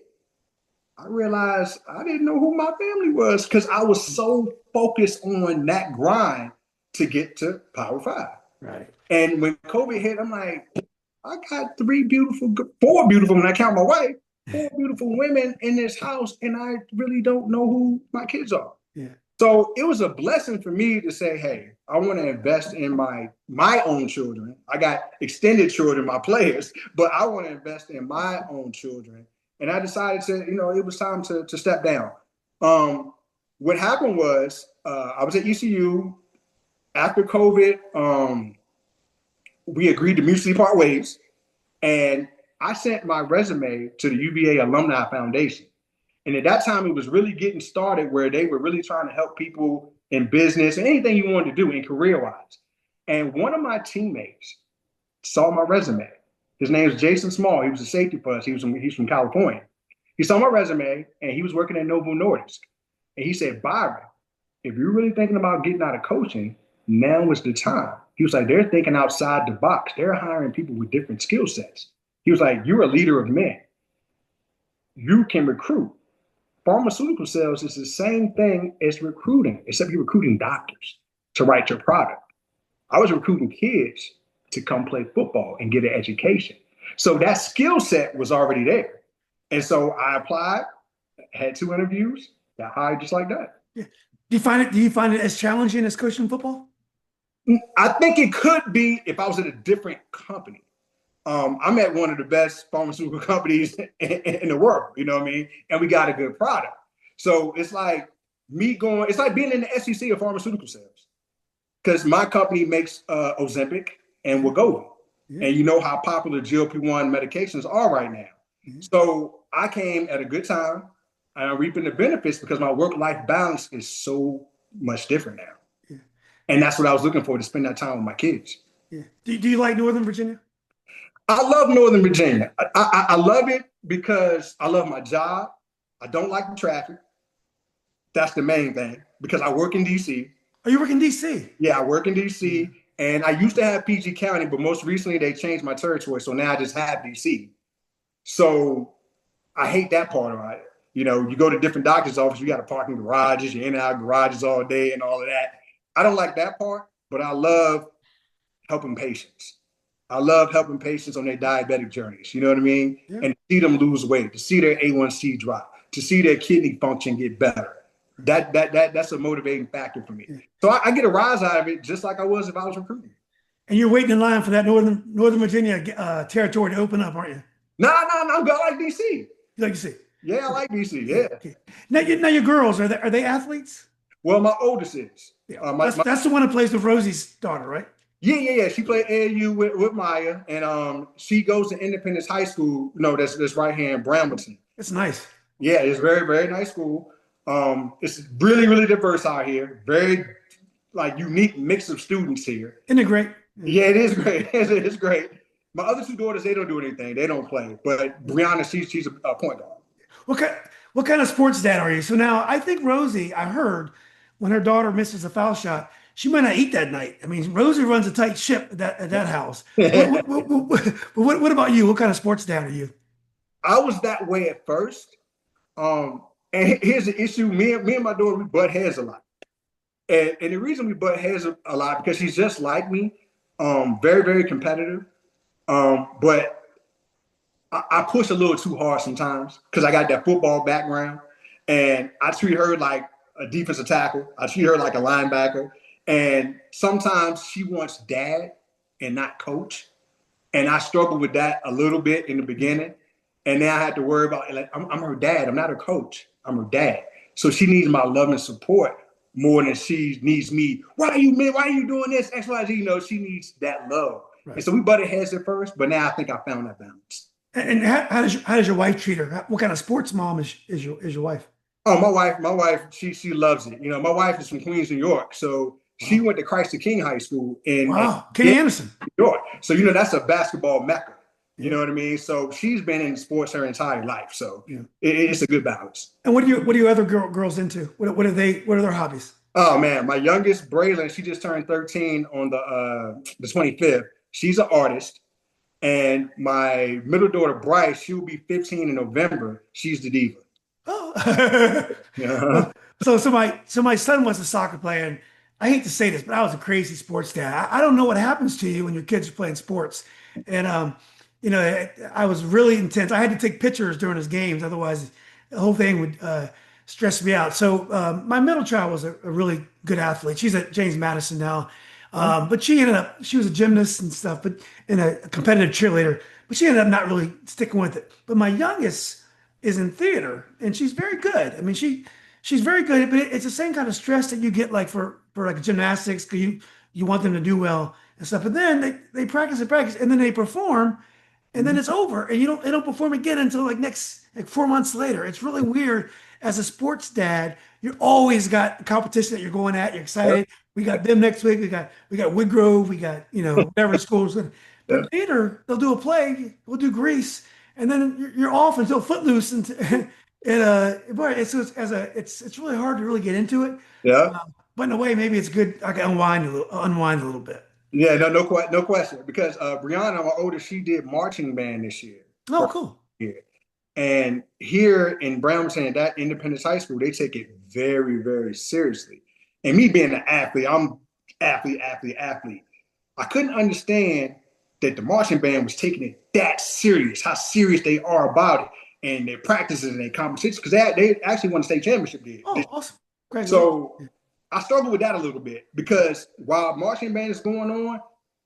Speaker 2: I realized I didn't know who my family was because I was so focused on that grind to get to Power 5.
Speaker 1: Right.
Speaker 2: And when COVID hit, I'm like, I got 4 beautiful, when I count my wife, 4 beautiful women in this house, and I really don't know who my kids are.
Speaker 1: Yeah.
Speaker 2: So it was a blessing for me to say, hey, I want to invest in my own children. I got extended children, my players, but I want to invest in my own children. And I decided to, it was time to step down. what happened was I was at ECU after COVID. We agreed to mutually part ways, and I sent my resume to the UVA Alumni Foundation. And at that time, it was really getting started where they were really trying to help people in business and anything you wanted to do in career-wise. And one of my teammates saw my resume. His name is Jason Small. He was a safety for us. He's from California. He saw my resume, and he was working at Novo Nordisk. And he said, Byron, if you're really thinking about getting out of coaching, now is the time. He was like, they're thinking outside the box. They're hiring people with different skill sets. He was like, you're a leader of men. You can recruit. Pharmaceutical sales is the same thing as recruiting, except you're recruiting doctors to write your product. I was recruiting kids to come play football and get an education. So that skill set was already there. And so I applied, had 2 interviews, got hired just like that.
Speaker 1: Yeah. Do you find it as challenging as coaching football?
Speaker 2: I think it could be if I was at a different company. I'm at one of the best pharmaceutical companies in the world, you know what I mean? And we got a good product. So it's like it's like being in the SEC of pharmaceutical sales. Because my company makes Ozempic and Wegovy. Yeah. And you know how popular GLP-1 medications are right now. Mm-hmm. So I came at a good time. I'm reaping the benefits because my work-life balance is so much different now. Yeah. And that's what I was looking for, to spend that time with my kids.
Speaker 1: Yeah. Do you like Northern Virginia?
Speaker 2: I love Northern Virginia. I love it because I love my job. I don't like the traffic. That's the main thing, because I work in D.C.
Speaker 1: Oh, you work in D.C.? Yeah,
Speaker 2: I work in D.C. And I used to have PG County, but most recently they changed my territory. So now I just have D.C. So I hate that part about it. You know, you go to different doctor's offices, you got to park in garages, you're in and out of garages all day and all of that. I don't like that part, but I love helping patients. I love helping patients on their diabetic journeys. You know what I mean? Yeah. And to see them lose weight, to see their A1C drop, to see their kidney function get better. That's a motivating factor for me. Yeah. So I get a rise out of it, just like I was if I was recruiting.
Speaker 1: And you're waiting in line for that Northern Virginia territory to open up, aren't you?
Speaker 2: No, I'm good. I like DC.
Speaker 1: You like DC?
Speaker 2: Yeah, I like DC. Yeah.
Speaker 1: Okay. Now your girls, are they athletes?
Speaker 2: Well, my oldest is.
Speaker 1: Yeah. That's the one who plays with Rosie's daughter, right?
Speaker 2: Yeah. She played AAU with Maya, and she goes to Independence High School. No, that's right here in Brambleton.
Speaker 1: It's nice.
Speaker 2: Yeah, it's very, very nice school. It's really, really diverse out here. Very unique mix of students here.
Speaker 1: Isn't it great?
Speaker 2: Yeah, it is great. It's great. My other 2 daughters, they don't do anything. They don't play. But Brianna, she's a point guard.
Speaker 1: What kind of sports dad are you? So now I think Rosie, I heard when her daughter misses a foul shot, she might not eat that night. I mean, Rosie runs a tight ship at that house. What about you? What kind of sports dad are you?
Speaker 2: I was that way at first. And here's the issue. Me and my daughter, we butt heads a lot. And the reason we butt heads a lot, because she's just like me, very, very competitive. But I push a little too hard sometimes because I got that football background, and I treat her like a defensive tackle. I treat her like a linebacker. And sometimes she wants dad and not coach. And I struggled with that a little bit in the beginning. And now I had to worry about, I'm her dad. I'm not her coach. I'm her dad. So she needs my love and support more than she needs me. Why are you doing this? X, Y, Z. You know, she needs that love. Right. And so we butted heads at first, but now I think I found that balance.
Speaker 1: And how does your wife treat her? What kind of sports mom is your wife?
Speaker 2: Oh, my wife, she loves it. You know, my wife is from Queens, New York. So she went to Christ the King High School in
Speaker 1: Kenny Anderson,
Speaker 2: New York. So, you know, that's a basketball mecca. You know what I mean? So she's been in sports her entire life. So it's a good balance. And
Speaker 1: what are your other girls into? What are their hobbies?
Speaker 2: Oh man, my youngest, Braylon, she just turned 13 on the 25th. She's an artist. And my middle daughter, Bryce, she will be 15 in November. She's the diva.
Speaker 1: Oh. So my son was a soccer player, and I hate to say this, but I was a crazy sports dad. I don't know what happens to you when your kids are playing sports. And you know, I was really intense. I had to take pictures during his games, otherwise the whole thing would stress me out. So my middle child was a really good athlete. She's at James Madison now. But she was a gymnast and stuff, and a competitive cheerleader, but she ended up not really sticking with it. But my youngest is in theater, and she's very good. I mean, she's very good, but it's the same kind of stress that you get like for like gymnastics, 'cause you want them to do well and stuff. But then they practice and practice, and then they perform, and then
Speaker 2: Mhm.
Speaker 1: it's over, and they don't perform again until like next like 4 months later. It's really weird. As a sports dad, you always got competition that you're going at. You're
Speaker 2: Yep,
Speaker 1: excited. We got them next week. We got Woodgrove. We got whatever schools.
Speaker 2: yep,
Speaker 1: But later they'll do a play. We'll do Grease, and then you're off until Footloose. And boy, it's really hard to really get into it.
Speaker 2: yep.
Speaker 1: But in a way, maybe it's good. I can unwind a little bit.
Speaker 2: Yeah, no question. Because Brianna, my oldest, she did marching band this year.
Speaker 1: Oh, cool.
Speaker 2: Year. And here in Bremerton, that Independence High School, they take it very, very seriously. And me being an athlete, I'm athlete. I couldn't understand that the marching band was taking it that serious, how serious they are about it, and their practices and their competitions, because they actually won the state championship there.
Speaker 1: Oh, awesome.
Speaker 2: So
Speaker 1: Congratulations.
Speaker 2: I struggle with that a little bit because while marching band is going on,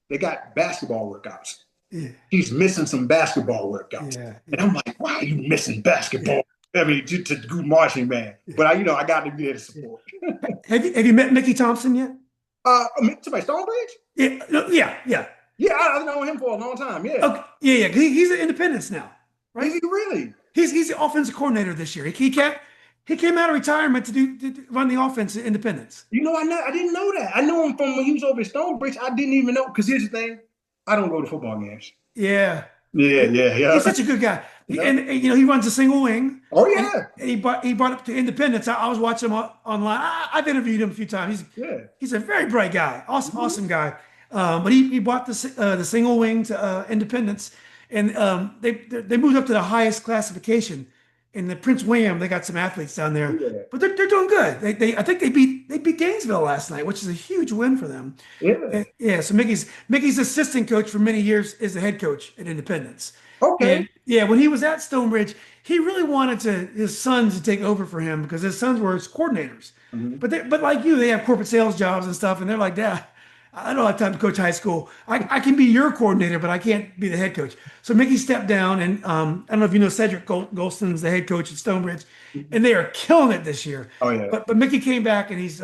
Speaker 2: they got basketball workouts.
Speaker 1: Yeah.
Speaker 2: He's missing some basketball workouts.
Speaker 1: Yeah.
Speaker 2: And I'm like, why are you missing basketball?
Speaker 1: Yeah.
Speaker 2: I mean, to do marching band. But I got to be there to support.
Speaker 1: Have you met Mickey Thompson yet?
Speaker 2: Somebody Stonebridge?
Speaker 1: Yeah. No, yeah. Yeah.
Speaker 2: Yeah, I've known him for a long time. Yeah.
Speaker 1: Okay. Yeah. Yeah. He's at Independence now, right?
Speaker 2: Is he really?
Speaker 1: He's the offensive coordinator this year. He came out of retirement to run the offense at Independence.
Speaker 2: I didn't know that. I know him from when he was over at Stonebridge. I didn't even know because here's the thing. I don't go to football games.
Speaker 1: Yeah.
Speaker 2: Yeah.
Speaker 1: He's such a good guy.
Speaker 2: Yeah.
Speaker 1: And he runs a single wing.
Speaker 2: Oh yeah.
Speaker 1: And he brought up to Independence. I was watching him online. I've interviewed him a few times. He's a very bright guy. Awesome guy. But he bought the single wing to Independence, and they moved up to the highest classification. In the Prince William, they got some athletes down there,
Speaker 2: Yeah.
Speaker 1: but they're doing good. I think they beat Gainesville last night, which is a huge win for them.
Speaker 2: Yeah.
Speaker 1: Yeah. So Mickey's assistant coach for many years is the head coach at Independence.
Speaker 2: Okay.
Speaker 1: And yeah, when he was at Stonebridge, he really wanted his sons to take over for him because his sons were his coordinators.
Speaker 2: Mhm.
Speaker 1: But like you, they have corporate sales jobs and stuff, and they're like, Dad, I don't have time to coach high school. I can be your coordinator, but I can't be the head coach. So Mickey stepped down, and I don't know if you know Cedric Golston's the head coach at Stonebridge, and they are killing it this year.
Speaker 2: Oh yeah.
Speaker 1: But Mickey came back, and he's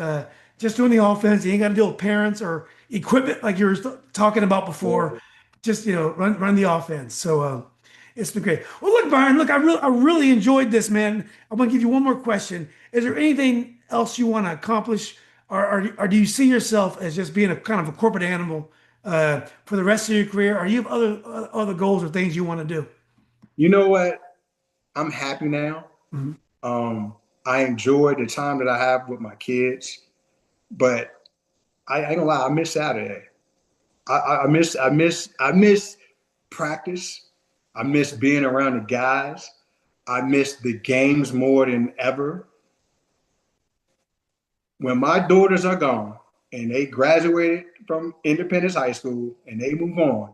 Speaker 1: just doing the offense. He ain't got to deal with parents or equipment like you were talking about before. Just run the offense. So it's been great. Well, look, Byron, I really enjoyed this, man. I'm gonna give you one more question. Is there anything else you want to accomplish? Or do you see yourself as just being a kind of a corporate animal for the rest of your career? Or you have other goals or things you want to do?
Speaker 2: You know what? I'm happy now.
Speaker 1: Mhm.
Speaker 2: I enjoy the time that I have with my kids, but I ain't gonna lie, I miss Saturday. I miss practice. I miss being around the guys. I miss the games more than ever. When my daughters are gone and they graduated from Independence High School and they move on,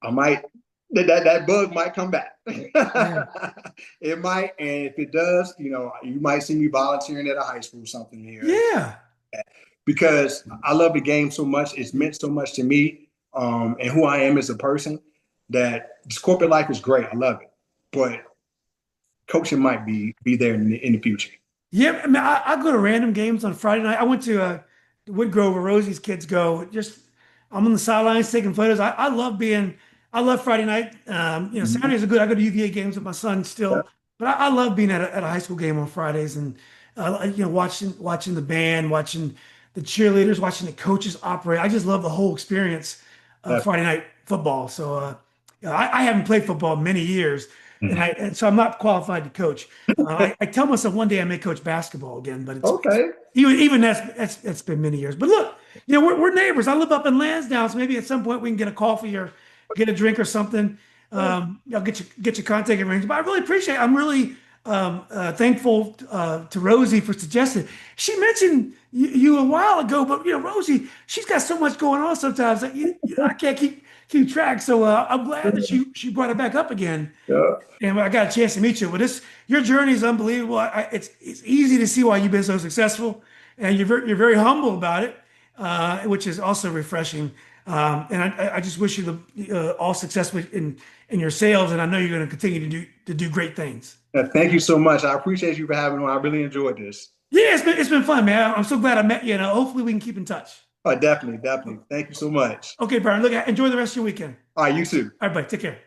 Speaker 2: I might that bug might come back.
Speaker 1: Yeah.
Speaker 2: It might, and if it does, you might see me volunteering at a high school or something here.
Speaker 1: Yeah.
Speaker 2: Because I love the game so much. It's meant so much to me, and who I am as a person, that this corporate life is great. I love it. But coaching might be there in the future.
Speaker 1: Yeah, I mean, I go to random games on Friday night. I went to Woodgrove where Rosie's kids go. I'm on the sidelines taking photos. I love Friday night. Saturdays are good. I go to UVA games with my son
Speaker 2: Yeah.
Speaker 1: still, but I love being at a high school game on Fridays and watching the band, watching the cheerleaders, watching the coaches operate. I just love the whole experience of Friday night football. So I haven't played football in many years, and so I'm not qualified to coach. I tell myself one day I may coach basketball again, but
Speaker 2: Okay.
Speaker 1: even that's been many years. But look, we're neighbors. I live up in Lansdowne, so maybe at some point we can get a coffee or get a drink or something. I'll get your contact information. But I really appreciate it. I'm really thankful to Rosie for suggesting. She mentioned you a while ago, but Rosie, she's got so much going on sometimes that I can't keep track. So I'm glad that she brought it back up again.
Speaker 2: Yeah.
Speaker 1: And I got a chance to meet you. But your journey is unbelievable. It's easy to see why you've been so successful, and you're very humble about it, which is also refreshing. And I just wish you all success in your sales, and I know you're going to continue to do great things.
Speaker 2: Thank you so much. I appreciate you for having me on. I really enjoyed this.
Speaker 1: Yeah, it's been fun, man. I'm so glad I met you, and hopefully we can keep in touch.
Speaker 2: Oh, definitely, definitely. Thank you so much.
Speaker 1: Okay, Byron. Look, enjoy the rest of your weekend.
Speaker 2: All right, you too.
Speaker 1: All right, bye. Take care.